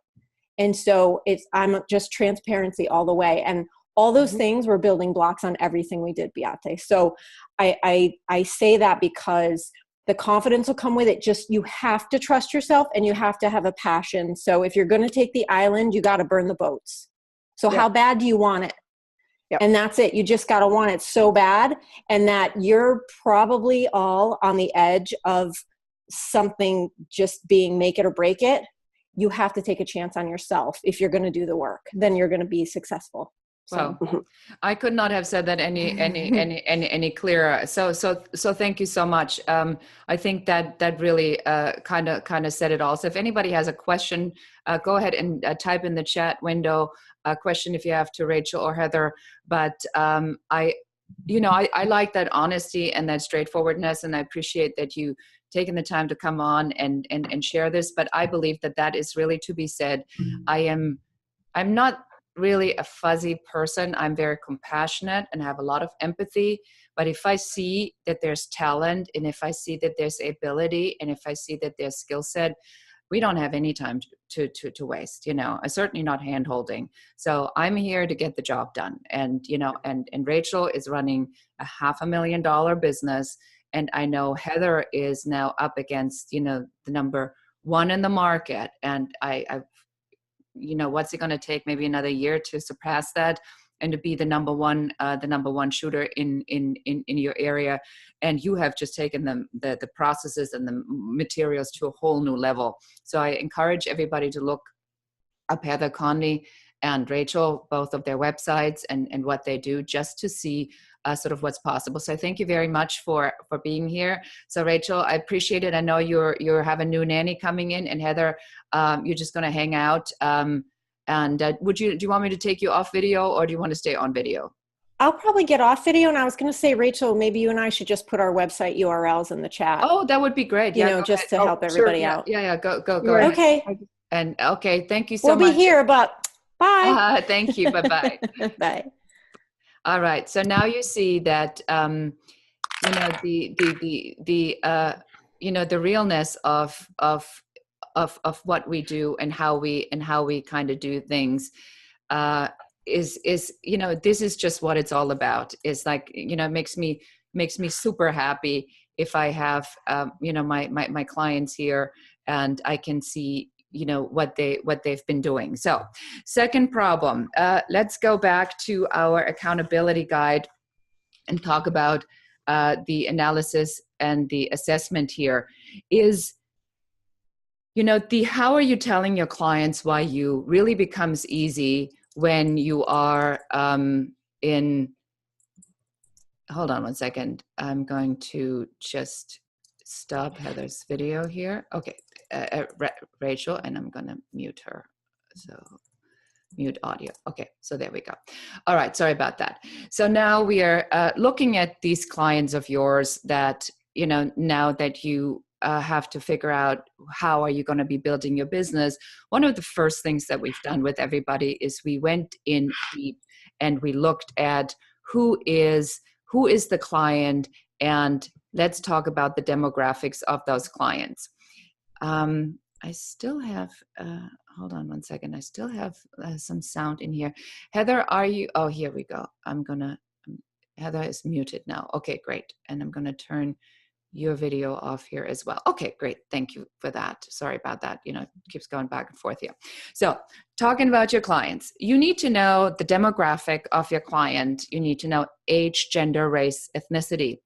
[SPEAKER 2] And so I'm just transparency all the way. And all those things were building blocks on everything we did, Beate. So I say that because the confidence will come with it. Just, you have to trust yourself, and you have to have a passion. So if you're going to take the island, you got to burn the boats. So how bad do you want it? Yep. And that's it. You just got to want it so bad. And that you're probably all on the edge of something just being make it or break it. You have to take a chance on yourself. If you're going to do the work, then you're going to be successful.
[SPEAKER 1] So I could not have said that any clearer. So thank you so much. I think that really kind of said it all. So if anybody has a question, go ahead and type in the chat window a question if you have to Rachel or Heather. But I like that honesty and that straightforwardness, and I appreciate that you taking the time to come on and share this. But I believe that is really to be said. I'm not really a fuzzy person. I'm very compassionate and have a lot of empathy. But if I see that there's talent, and if I see that there's ability, and if I see that there's skill set, we don't have any time to waste, certainly not hand holding. So I'm here to get the job done. And, and Rachel is running a $500,000 business. And I know Heather is now up against, the number one in the market. And I've what's it going to take? Maybe another year to surpass that, and to be the number one shooter in your area. And you have just taken the processes and the materials to a whole new level. So I encourage everybody to look up Heather Conley and Rachel, both of their websites and what they do, just to see sort of what's possible. So thank you very much for being here. So Rachel, I appreciate it. I know you have a new nanny coming in, and Heather, you're just going to hang out. And do you want me to take you off video, or do you want to stay on video?
[SPEAKER 2] I'll probably get off video. And I was going to say, Rachel, maybe you and I should just put our website URLs in the chat.
[SPEAKER 1] Oh, that would be great.
[SPEAKER 2] Just to help everybody out.
[SPEAKER 1] Yeah. Go
[SPEAKER 2] Okay.
[SPEAKER 1] ahead. And okay. Thank you so much.
[SPEAKER 2] We'll be here, but bye.
[SPEAKER 1] Thank you. Bye-bye.
[SPEAKER 2] Bye.
[SPEAKER 1] All right. So now you see that, the realness of what we do and how we kind of do things, is this is just what it's all about. It's like, it makes me super happy if I have, my clients here, and I can see, what they've been doing. So second problem, let's go back to our accountability guide and talk about the analysis and the assessment here is, the how are you telling your clients why you really becomes easy when you are hold on one second. I'm going to just stop Heather's video here. Okay, Rachel, and I'm gonna mute her. So mute audio. Okay, so there we go. All right, sorry about that. So now we are looking at these clients of yours that, now that you have to figure out how are you going to be building your business. One of the first things that we've done with everybody is we went in deep and we looked at who is the client, and let's talk about the demographics of those clients. I still have, hold on one second. I still have some sound in here. Heather, are you, oh, here we go. Heather is muted now. Okay, great. And I'm gonna turn your video off here as well. Okay, great. Thank you for that. Sorry about that. It keeps going back and forth here. So talking about your clients, you need to know the demographic of your client. You need to know age, gender, race, ethnicity,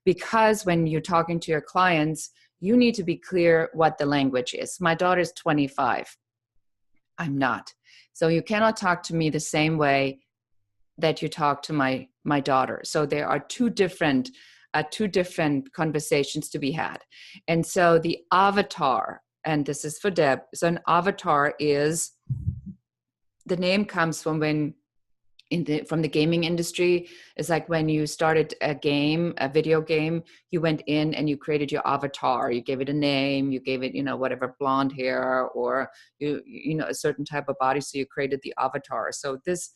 [SPEAKER 1] because when you're talking to your clients, you need to be clear what the language is. My daughter's 25. I'm not. So you cannot talk to me the same way that you talk to my daughter. So there are two different conversations to be had. And so the avatar, and this is for Deb, so an avatar is, the name comes from from the gaming industry. It's like when you started a video game, you went in and you created your avatar. You gave it a name, you gave it, whatever, blonde hair, or a certain type of body. So you created the avatar. So this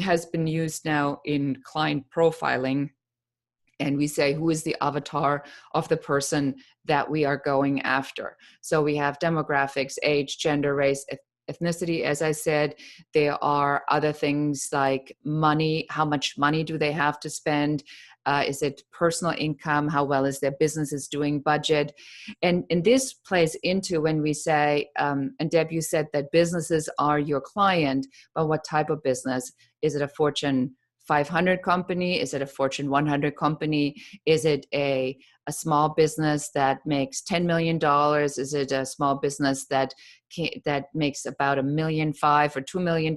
[SPEAKER 1] has been used now in client profiling. And we say, who is the avatar of the person that we are going after? So we have demographics, age, gender, race, ethnicity. As I said, there are other things like money. How much money do they have to spend? Is it personal income? How well is their business is doing, budget? And this plays into when we say, and Deb, you said that businesses are your client, but what type of business? Is it a Fortune 500 company? Is it a Fortune 100 company? Is it a small business that makes $10 million? Is it a small business that makes about $1.5 million or $2 million?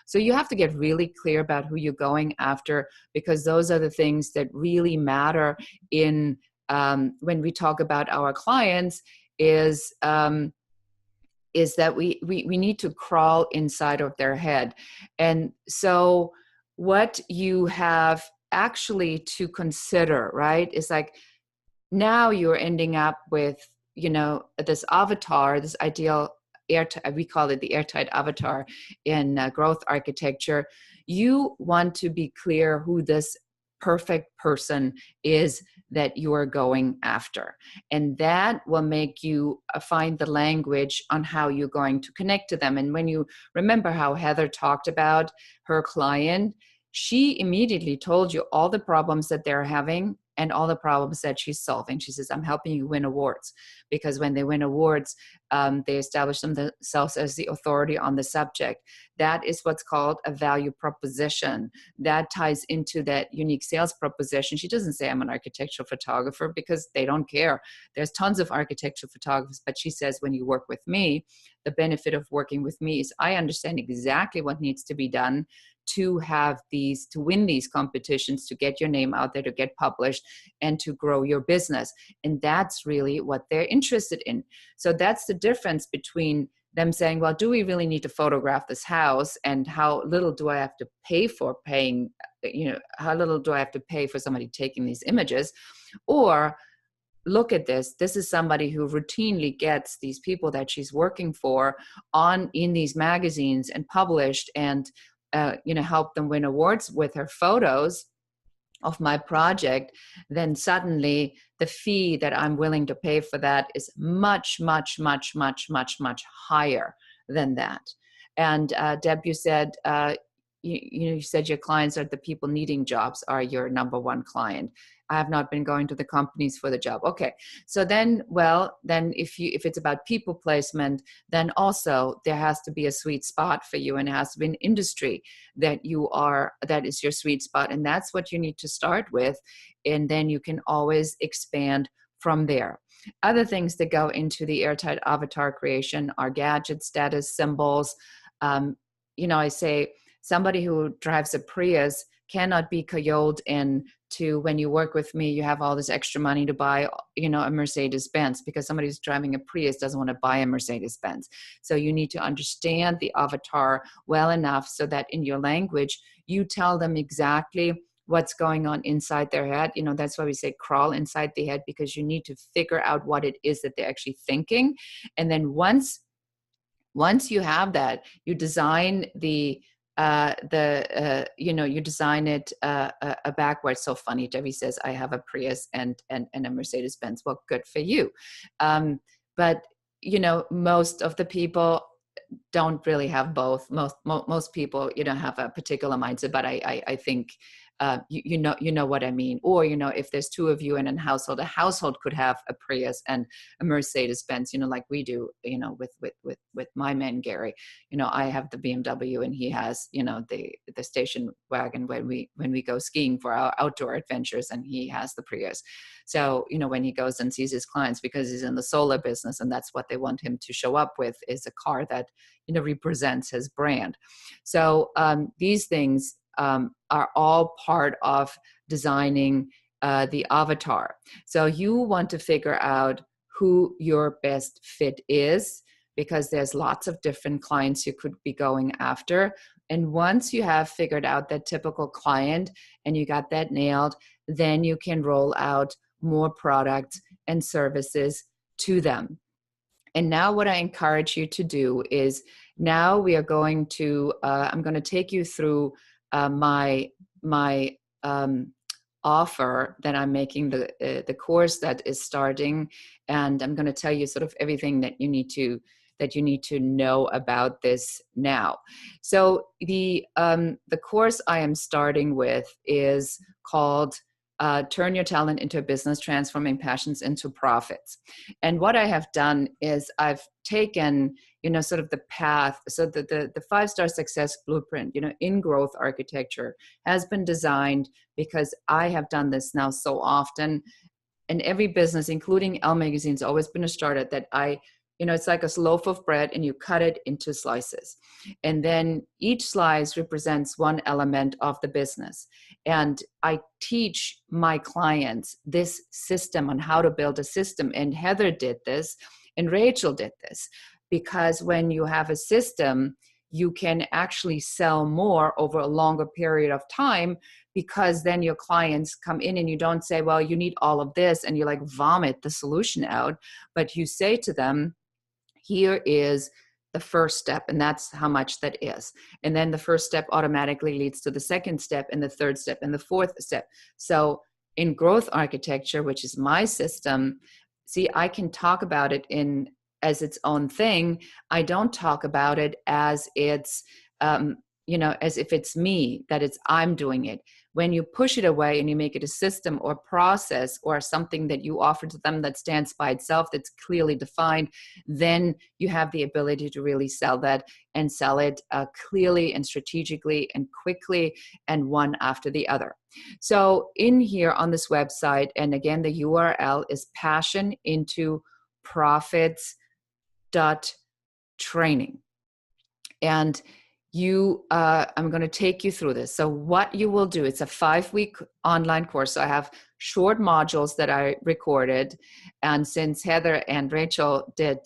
[SPEAKER 1] So you have to get really clear about who you're going after, because those are the things that really matter in when we talk about our clients. Is that we need to crawl inside of their head. And so what you have actually to consider, right, is like, now you're ending up with, this avatar, this ideal we call it the Airtight Avatar in growth architecture. You want to be clear who this perfect person is that you are going after. And that will make you find the language on how you're going to connect to them. And when you remember how Heather talked about her client, she immediately told you all the problems that they're having and all the problems that she's solving. She says, I'm helping you win awards, because when they win awards, they establish themselves as the authority on the subject. That is what's called a value proposition. That ties into that unique sales proposition. She doesn't say I'm an architectural photographer, because they don't care. There's tons of architectural photographers, but she says, when you work with me, the benefit of working with me is I understand exactly what needs to be done to win these competitions, to get your name out there, to get published, and to grow your business. And that's really what they're interested in. So that's the difference between them saying, well, do we really need to photograph this house? And how little do I have to pay for how little do I have to pay for somebody taking these images? Or look at this. This is somebody who routinely gets these people that she's working for in these magazines and published, and help them win awards with her photos of my project. Then suddenly the fee that I'm willing to pay for that is much, much, much, much, much, much higher than that. And Deb, you said, you said your clients are the people needing jobs are your number one client. I have not been going to the companies for the job. Okay. So then, well, then if it's about people placement, then also there has to be a sweet spot for you, and it has to be an industry that is your sweet spot. And that's what you need to start with. And then you can always expand from there. Other things that go into the Airtight Avatar creation are gadget status symbols. I say somebody who drives a Prius cannot be cajoled into, when you work with me, you have all this extra money to buy, a Mercedes-Benz, because somebody who's driving a Prius doesn't want to buy a Mercedes-Benz. So you need to understand the avatar well enough so that in your language, you tell them exactly what's going on inside their head. That's why we say crawl inside the head, because you need to figure out what it is that they're actually thinking. And then once you have that, you design you design it backwards. So funny. Debbie says, I have a Prius and a Mercedes-Benz. Well, good for you. But most of the people don't really have both. Most people, have a particular mindset, but I think, you know what I mean. Or, if there's two of you in a household could have a Prius and a Mercedes-Benz, like we do, with my man, Gary. I have the BMW and he has, the station wagon when we go skiing for our outdoor adventures, and he has the Prius. So, when he goes and sees his clients, because he's in the solar business and that's what they want him to show up with, is a car that, represents his brand. So these things are all part of designing the avatar. So you want to figure out who your best fit is, because there's lots of different clients you could be going after. And once you have figured out that typical client and you got that nailed, then you can roll out more products and services to them. And now what I encourage you to do is, now we are going to, I'm going to take you through my offer that I'm making, the course that is starting. And I'm going to tell you sort of everything that you need to know about this now. So the course I am starting with is called Turn Your Talent into a Business, Transforming Passions into Profits. And what I have done is I've taken, sort of the path. So the 5-star success blueprint, in growth architecture, has been designed because I have done this now so often. And every business, including Elle Magazine's always been a startup that it's like a loaf of bread and you cut it into slices. And then each slice represents one element of the business. And I teach my clients this system on how to build a system. And Heather did this and Rachel did this, because when you have a system, you can actually sell more over a longer period of time, because then your clients come in and you don't say, well, you need all of this, and you like vomit the solution out, but you say to them, here is the first step, and that's how much that is. And then the first step automatically leads to the second step and the third step and the fourth step. So in growth architecture, which is my system, see, I can talk about it as its own thing. I don't talk about it as it's, as if it's me, that I'm doing it. When you push it away and you make it a system or process or something that you offer to them that stands by itself, that's clearly defined, then you have the ability to really sell that, and sell it clearly and strategically and quickly, and one after the other. So in here on this website, and again, the URL is passionintoprofits.training. And I'm going to take you through this. So what you will do, it's a 5-week online course. So I have short modules that I recorded. And since Heather and Rachel did,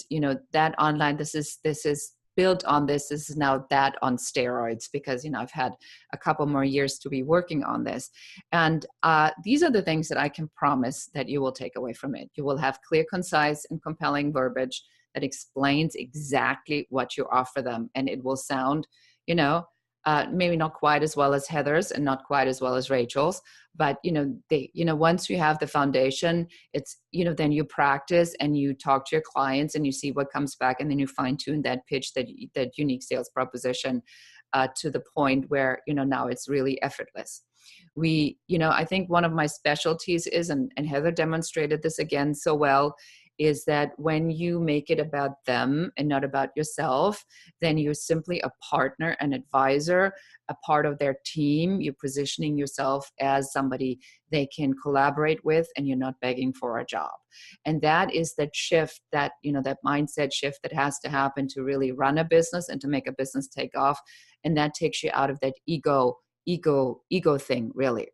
[SPEAKER 1] that online, this is built on this. This is now that on steroids, because, I've had a couple more years to be working on this. And these are the things that I can promise that you will take away from it. You will have clear, concise, and compelling verbiage that explains exactly what you offer them. And it will sound, maybe not quite as well as Heather's and not quite as well as Rachel's, but, once you have the foundation, it's, then you practice and you talk to your clients and you see what comes back, and then you fine tune that pitch, that unique sales proposition to the point where, now it's really effortless. I think one of my specialties is, and Heather demonstrated this again so well, is that when you make it about them and not about yourself, then you're simply a partner, an advisor, a part of their team. You're positioning yourself as somebody they can collaborate with, and you're not begging for a job. And that is that shift, that mindset shift that has to happen to really run a business and to make a business take off. And that takes you out of that ego thing, really.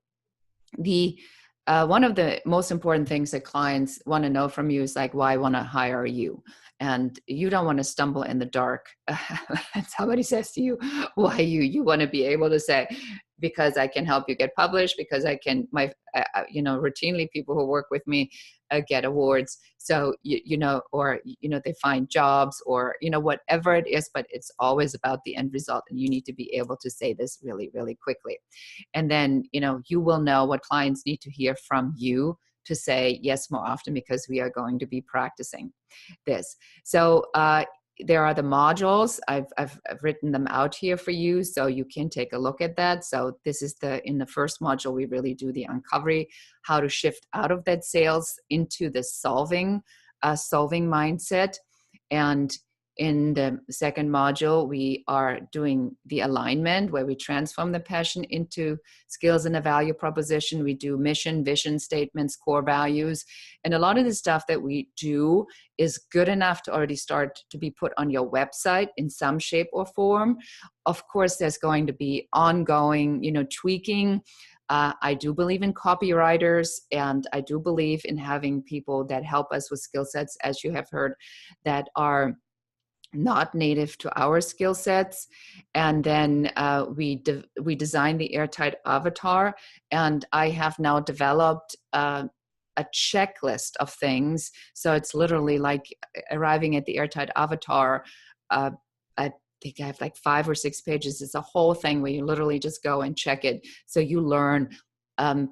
[SPEAKER 1] One of the most important things that clients want to know from you is like, why want to hire you? And you don't want to stumble in the dark. And somebody says to you, why you want to be able to say, because I can help you get published, because I can, routinely people who work with me get awards. So, or they find jobs, or, whatever it is, but it's always about the end result. And you need to be able to say this really, really quickly. And then, you will know what clients need to hear from you to say yes more often, because we are going to be practicing this. So there are the modules. I've written them out here for you, so you can take a look at that. So this is in the first module, we really do the uncovery, how to shift out of that sales into the solving mindset. And in the second module, we are doing the alignment, where we transform the passion into skills and a value proposition. We do mission, vision statements, core values. And a lot of the stuff that we do is good enough to already start to be put on your website in some shape or form. Of course, there's going to be ongoing, tweaking. I do believe in copywriters, and I do believe in having people that help us with skill sets, as you have heard, that are not native to our skill sets. And then we designed the Airtight Avatar, and I have now developed a checklist of things. So it's literally like arriving at the Airtight Avatar. I think I have like 5 or 6 pages. It's a whole thing where you literally just go and check it. So you learn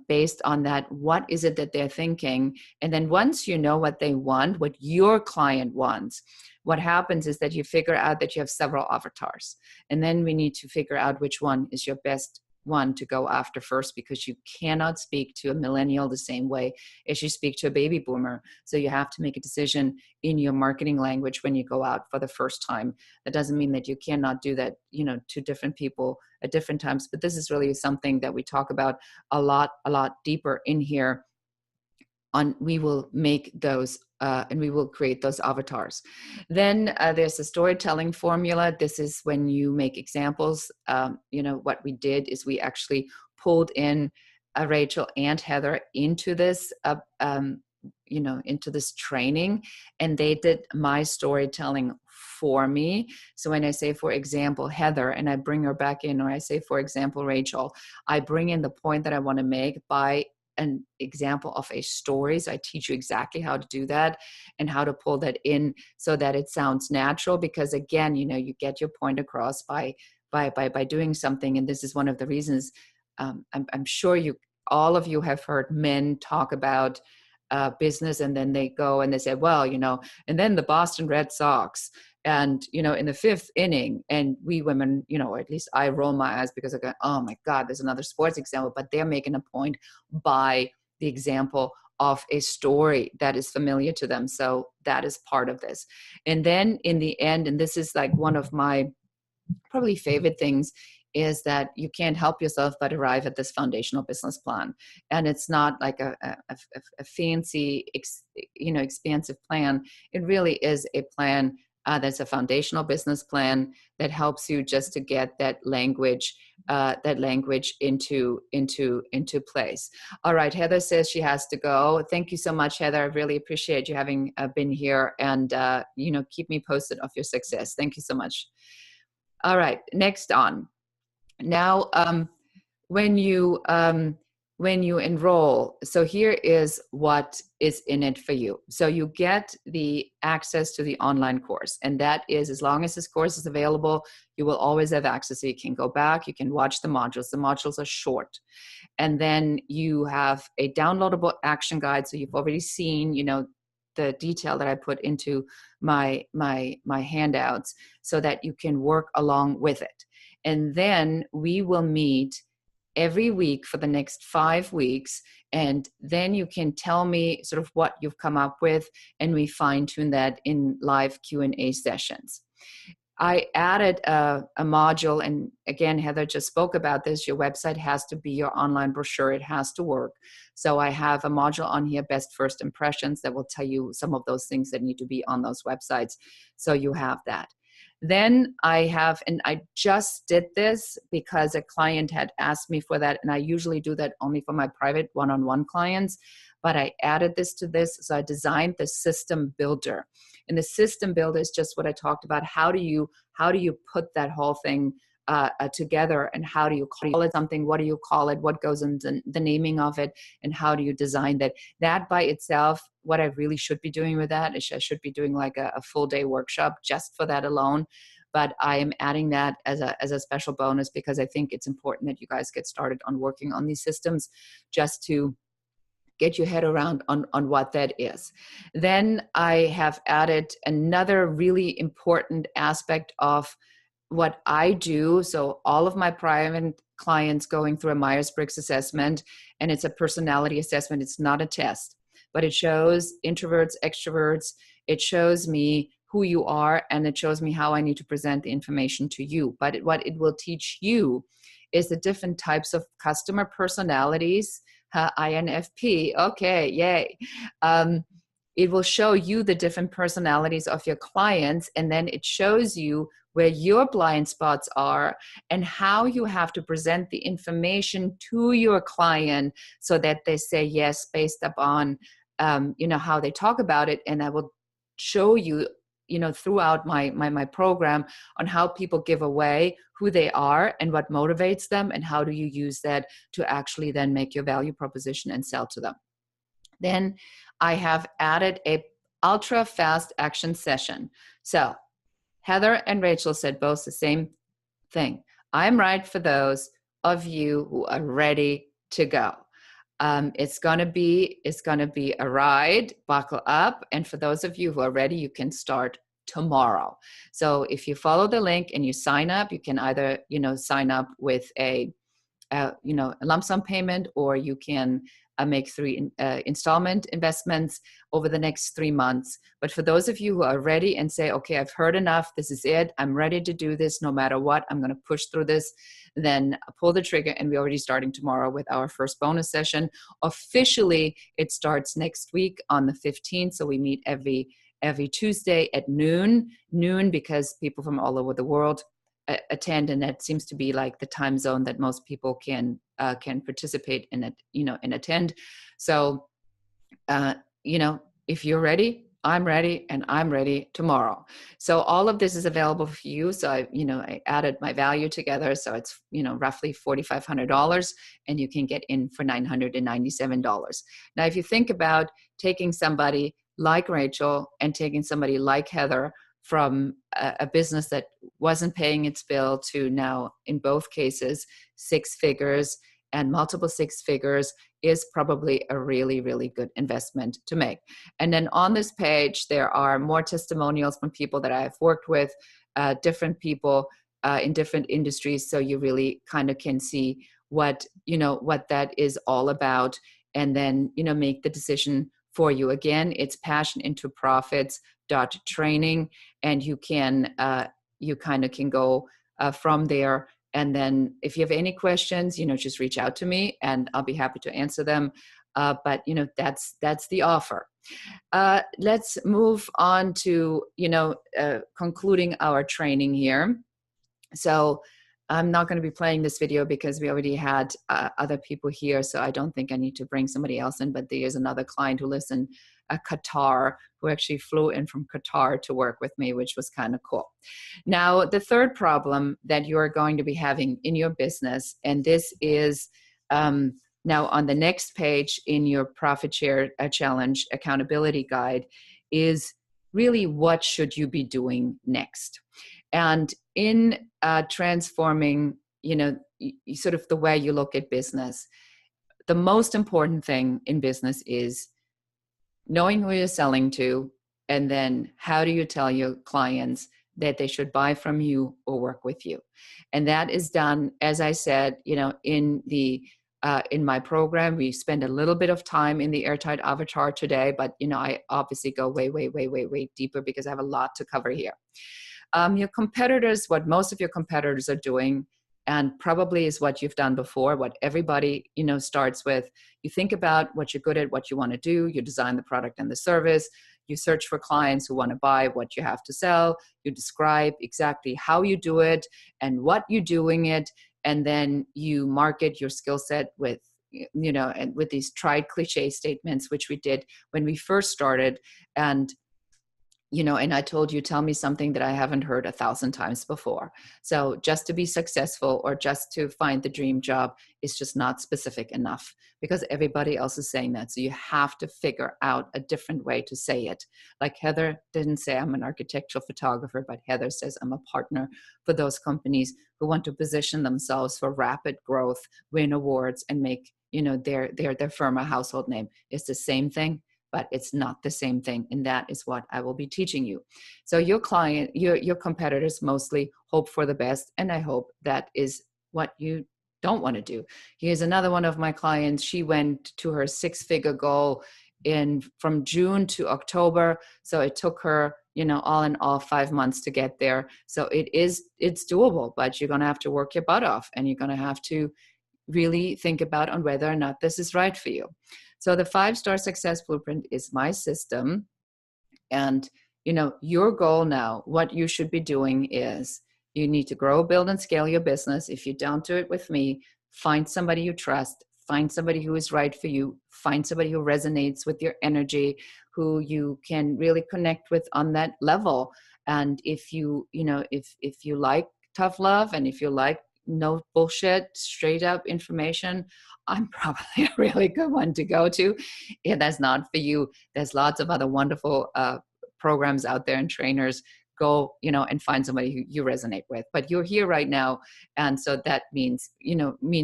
[SPEAKER 1] based on that, what is it that they're thinking? And then once you know what they want, what your client wants, what happens is that you figure out that you have several avatars. And then we need to figure out which one is your best one to go after first, because you cannot speak to a millennial the same way as you speak to a baby boomer. So you have to make a decision in your marketing language when you go out for the first time. That doesn't mean that you cannot do that, to different people at different times. But this is really something that we talk about a lot deeper in here. We will make those and we will create those avatars. Then there's a storytelling formula. This is when you make examples. What we did is we actually pulled in Rachel and Heather into this, into this training, and they did my storytelling for me. So when I say, for example, Heather, and I bring her back in, or I say, for example, Rachel, I bring in the point that I want to make by an example of a story. So I teach you exactly how to do that and how to pull that in so that it sounds natural, because again, you get your point across by doing something. And this is one of the reasons I'm sure all of you have heard men talk about business, and then they go and they say, well, and then the Boston Red Sox, and in the 5th inning, and we women, or at least I roll my eyes, because I go, oh my God, there's another sports example. But they're making a point by the example of a story that is familiar to them. So that is part of this. And then in the end, and this is like one of my probably favorite things, is that you can't help yourself but arrive at this foundational business plan. And it's not like a fancy, expansive plan. It really is a plan that's a foundational business plan that helps you just to get that language into place. All right, Heather says she has to go. Thank you so much, Heather. I really appreciate you having been here, and keep me posted of your success. Thank you so much. All right, next on. Now, when you enroll, so here is what is in it for you. So you get the access to the online course, and that is, as long as this course is available, you will always have access. So you can go back, you can watch the modules. The modules are short. And then you have a downloadable action guide. So you've already seen, the detail that I put into my handouts, so that you can work along with it. And then we will meet every week for the next 5 weeks. And then you can tell me sort of what you've come up with, and we fine tune that in live Q&A sessions. I added a module, and again, Heather just spoke about this. Your website has to be your online brochure. It has to work. So I have a module on here, Best First Impressions, that will tell you some of those things that need to be on those websites. So you have that. Then I have, and I just did this because a client had asked me for that, and I usually do that only for my private one-on-one clients, but I added this to this. So I designed the system builder. And the system builder is just what I talked about. How do you put that whole thing together, and how do you call it something? What do you call it? What goes into the naming of it? And how do you design that? That by itself, what I really should be doing with that is I should be doing like a full day workshop just for that alone. But I am adding that as a special bonus because I think it's important that you guys get started on working on these systems just to get your head around on what that is. Then I have added another really important aspect of what I do. So all of my private clients going through a Myers-Briggs assessment, and it's a personality assessment. It's not a test, but it shows introverts, extroverts. It shows me who you are, and it shows me how I need to present the information to you. But what it will teach you is the different types of customer personalities. INFP, okay, yay. It will show you the different personalities of your clients, and then it shows you where your blind spots are and how you have to present the information to your client so that they say yes based upon how they talk about it. And I will show you throughout my program on how people give away who they are and what motivates them, and how do you use that to actually then make your value proposition and sell to them. Then I have added a ultra fast action session. So Heather and Rachel said both the same thing. I'm right for those of you who are ready to go. It's gonna be a ride. Buckle up, and for those of you who are ready, you can start tomorrow. So if you follow the link and you sign up, you can either sign up with a lump sum payment, or you can make 3 installment investments over the next 3 months. But for those of you who are ready and say, okay, I've heard enough, this is it, I'm ready to do this no matter what, I'm going to push through this, then pull the trigger. And we're already starting tomorrow with our first bonus session. Officially, it starts next week on the 15th. So we meet every Tuesday at noon, because people from all over the world attend, and that seems to be like the time zone that most people can participate in it, and attend. So if you're ready, I'm ready, and I'm ready tomorrow. So all of this is available for you. So I added my value together, so it's roughly $4,500, and you can get in for $997. Now if you think about taking somebody like Rachel and taking somebody like Heather from a business that wasn't paying its bill to now, in both cases, 6 figures and multiple 6 figures, is probably a really, really good investment to make. And then on this page, there are more testimonials from people that I've worked with, different people in different industries. So you really kind of can see what that is all about, and then, make the decision for you. Again, it's passionintoprofits.training, and you can you kind of can go from there. And then if you have any questions, just reach out to me and I'll be happy to answer them. But that's the offer. Let's move on to concluding our training here. So I'm not going to be playing this video because we already had other people here, so I don't think I need to bring somebody else in, but there's another client who lives in Qatar, who actually flew in from Qatar to work with me, which was kind of cool. Now, the third problem that you are going to be having in your business, and this is now on the next page in your Profit Share Challenge accountability guide, is really what should you be doing next? And in transforming, sort of the way you look at business, the most important thing in business is knowing who you're selling to, and then how do you tell your clients that they should buy from you or work with you. And that is done, as I said, in my program. We spend a little bit of time in the Airtight Avatar today, but I obviously go way, way, way, way, way deeper because I have a lot to cover here. Your competitors, what most of your competitors are doing, and probably is what you've done before, what everybody starts with. You think about what you're good at, what you want to do. You design the product and the service. You search for clients who want to buy what you have to sell. You describe exactly how you do it and what you're doing it, and then you market your skill set with and with these tried cliche statements, which we did when we first started. And and I told you, tell me something that I haven't heard 1,000 times before. So just to be successful or just to find the dream job is just not specific enough because everybody else is saying that. So you have to figure out a different way to say it. Like Heather didn't say I'm an architectural photographer, but Heather says I'm a partner for those companies who want to position themselves for rapid growth, win awards, and make their firm a household name. It's the same thing, but it's not the same thing. And that is what I will be teaching you. So your client, your competitors mostly hope for the best. And I hope that is what you don't want to do. Here's another one of my clients. She went to her 6-figure goal from June to October. So it took her, all in all 5 months to get there. So it's doable, but you're going to have to work your butt off, and you're going to have to really think about on whether or not this is right for you. So the 5-Star Success Blueprint is my system. And, your goal now, what you should be doing is you need to grow, build, and scale your business. If you don't do it with me, find somebody you trust, find somebody who is right for you, find somebody who resonates with your energy, who you can really connect with on that level. And if you like tough love, and if you like no bullshit, straight up information, I'm probably a really good one to go to. If that's not for you, there's lots of other wonderful programs out there and trainers. Go, and find somebody who you resonate with. But you're here right now, and so that means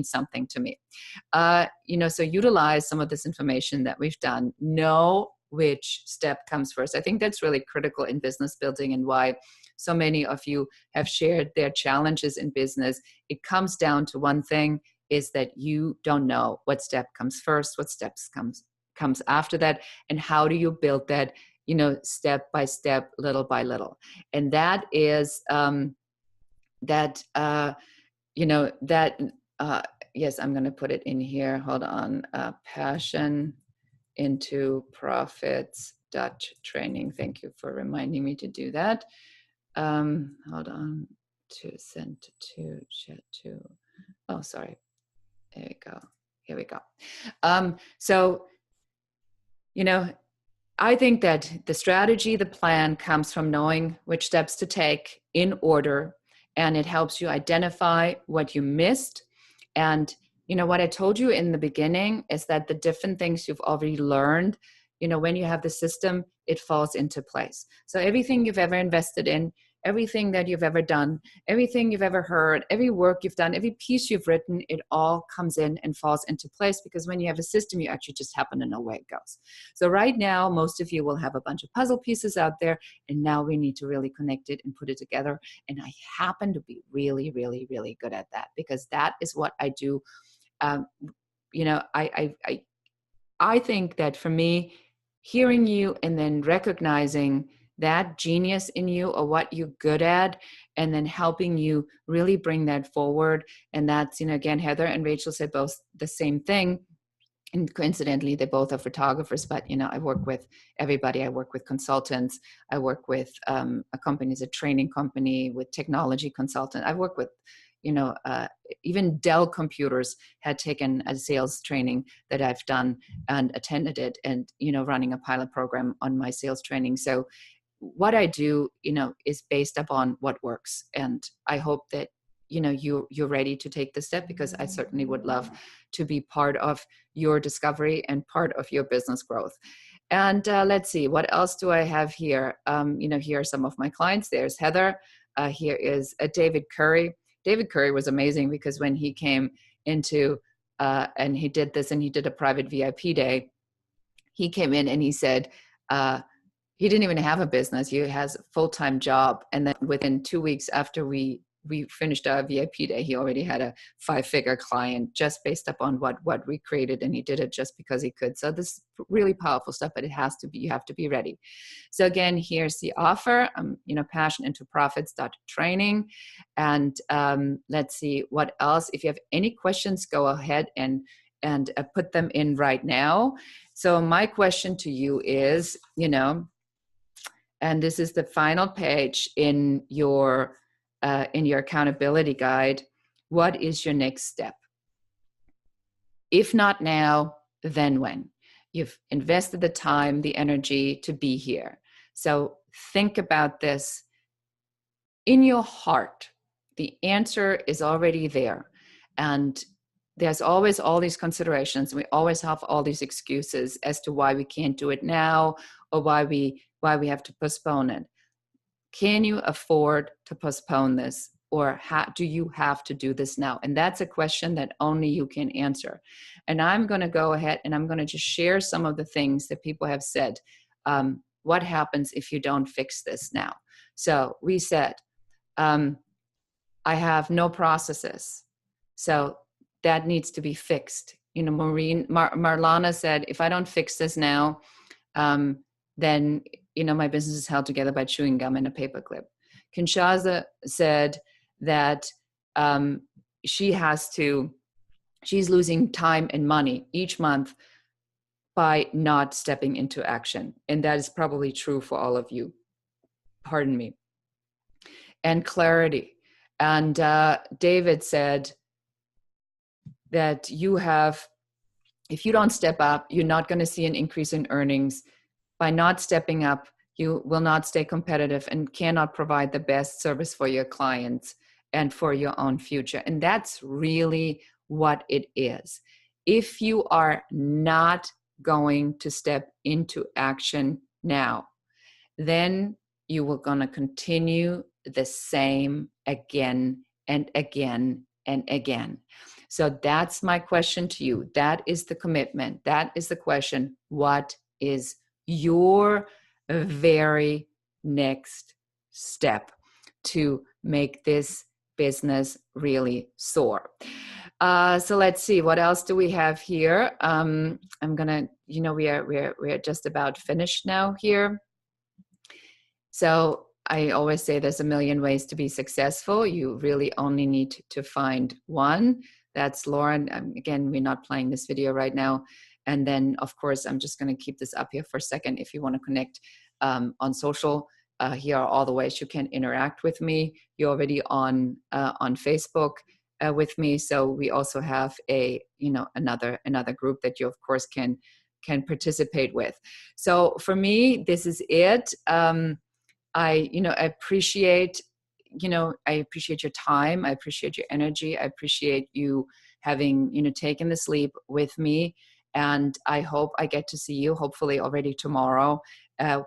[SPEAKER 1] something to me. So utilize some of this information that we've done. Know which step comes first. I think that's really critical in business building, and why so many of you have shared their challenges in business. It comes down to one thing, is that you don't know what step comes first, what steps comes after that, and how do you build that, step by step, little by little. And that is yes, I'm going to put it in here. Hold on. Passion into profits training. Thank you for reminding me to do that. Hold on, to send to chat to. Oh, sorry. There we go. Here we go. So, I think that the strategy, the plan comes from knowing which steps to take in order, and it helps you identify what you missed. And, what I told you in the beginning is that the different things you've already learned, when you have the system, it falls into place. So everything you've ever invested in, everything that you've ever done, everything you've ever heard, every work you've done, every piece you've written, it all comes in and falls into place, because when you have a system, you actually just happen to know where it goes. So right now, most of you will have a bunch of puzzle pieces out there, and now we need to really connect it and put it together. And I happen to be really, really, really good at that, because that is what I do. I think that for me, hearing you and then recognizing that genius in you, or what you're good at, and then helping you really bring that forward. And that's, again, Heather and Rachel said both the same thing. And coincidentally, they both are photographers, but, I work with everybody. I work with consultants. I work with a company, a training company, with technology consultant. I work with, even Dell Computers had taken a sales training that I've done and attended it, and, running a pilot program on my sales training. So what I do, is based upon what works. And I hope that, you're ready to take the step, because I certainly would love to be part of your discovery and part of your business growth. And let's see, what else do I have here? Here are some of my clients. There's Heather. Here is David Curry. David Curry was amazing, because when he came into, and he did this, and he did a private VIP day, he came in and he said, he didn't even have a business. He has a full-time job. And then within 2 weeks after we finished our VIP day, he already had a 5-figure client just based upon what we created. And he did it just because he could. So this is really powerful stuff, but it has to be, you have to be ready. So again, here's the offer, passion into profits.training. And let's see what else. If you have any questions, go ahead and put them in right now. So my question to you is, and this is the final page in your accountability guide. What is your next step? If not now, then when? You've invested the time, the energy to be here. So think about this in your heart. The answer is already there. And there's always all these considerations. We always have all these excuses as to why we can't do it now, or why we have to postpone it. Can you afford to postpone this, or do you have to do this now? And that's a question that only you can answer. And I'm going to go ahead and I'm going to just share some of the things that people have said. What happens if you don't fix this now? So we said, I have no processes. So that needs to be fixed. Marlana said, if I don't fix this now, then, my business is held together by chewing gum and a paperclip. Kinshaza said that she's losing time and money each month by not stepping into action. And that is probably true for all of you. Pardon me. And clarity. And David said that if you don't step up, you're not going to see an increase in earnings. By not stepping up, you will not stay competitive and cannot provide the best service for your clients and for your own future. And that's really what it is. If you are not going to step into action now, then you will going to continue the same again and again and again. So that's my question to you. That is the commitment. That is the question. What is your very next step to make this business really soar? So let's see, what else do we have here? I'm gonna, we are just about finished now here. So I always say there's a million ways to be successful. You really only need to find one. That's Lauren. Again, we're not playing this video right now. And then, of course, I'm just going to keep this up here for a second. If you want to connect on social, here are all the ways you can interact with me. You're already on Facebook with me, so we also have another group that you, of course, can participate with. So for me, this is it. I appreciate your time. I appreciate your energy. I appreciate you having taken this leap with me. And I hope I get to see you hopefully already tomorrow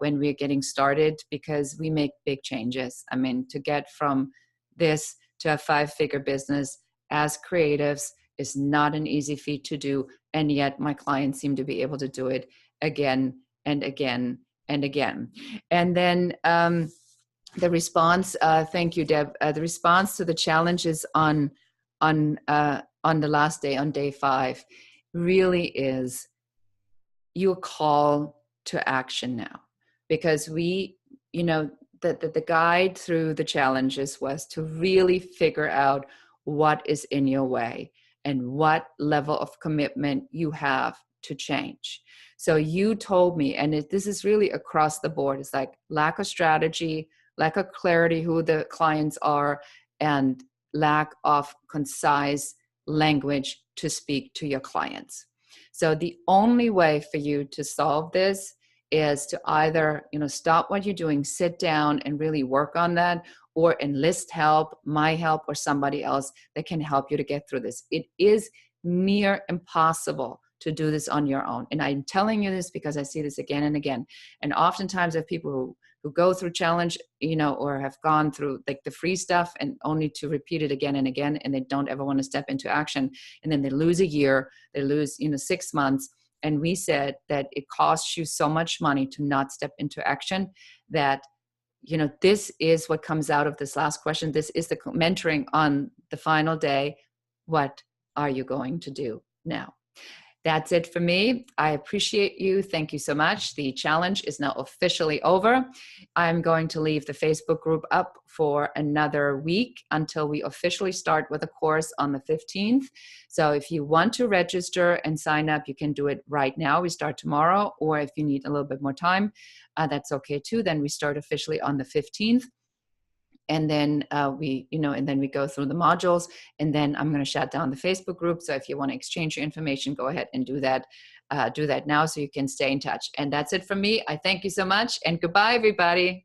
[SPEAKER 1] when we're getting started, because we make big changes. I mean, to get from this to a 5-figure business as creatives is not an easy feat to do. And yet my clients seem to be able to do it again and again and again. And then the response, thank you, Deb. The response to the challenges on the last day, on day 5, really is your call to action now, because the guide through the challenges was to really figure out what is in your way and what level of commitment you have to change. So you told me, and this is really across the board, it's like lack of strategy, lack of clarity who the clients are, and lack of concise language to speak to your clients. So the only way for you to solve this is to either, stop what you're doing, sit down and really work on that, or enlist help, my help, or somebody else that can help you to get through this. It is near impossible to do this on your own. And I'm telling you this because I see this again and again. And oftentimes I have people who go through challenge, or have gone through like the free stuff and only to repeat it again and again, and they don't ever want to step into action. And then they lose a year, they lose, 6 months, And we said that it costs you so much money to not step into action, that, you know, this is what comes out of this last question. This is the mentoring on the final day. What are you going to do now? That's it for me. I appreciate you. Thank you so much. The challenge is now officially over. I'm going to leave the Facebook group up for another week until we officially start with a course on the 15th. So if you want to register and sign up, you can do it right now. We start tomorrow, or if you need a little bit more time, that's okay too. Then we start officially on the 15th. And then we go through the modules, and then I'm going to shut down the Facebook group. So if you want to exchange your information, go ahead and do that now so you can stay in touch. And that's it from me. I thank you so much, and goodbye, everybody.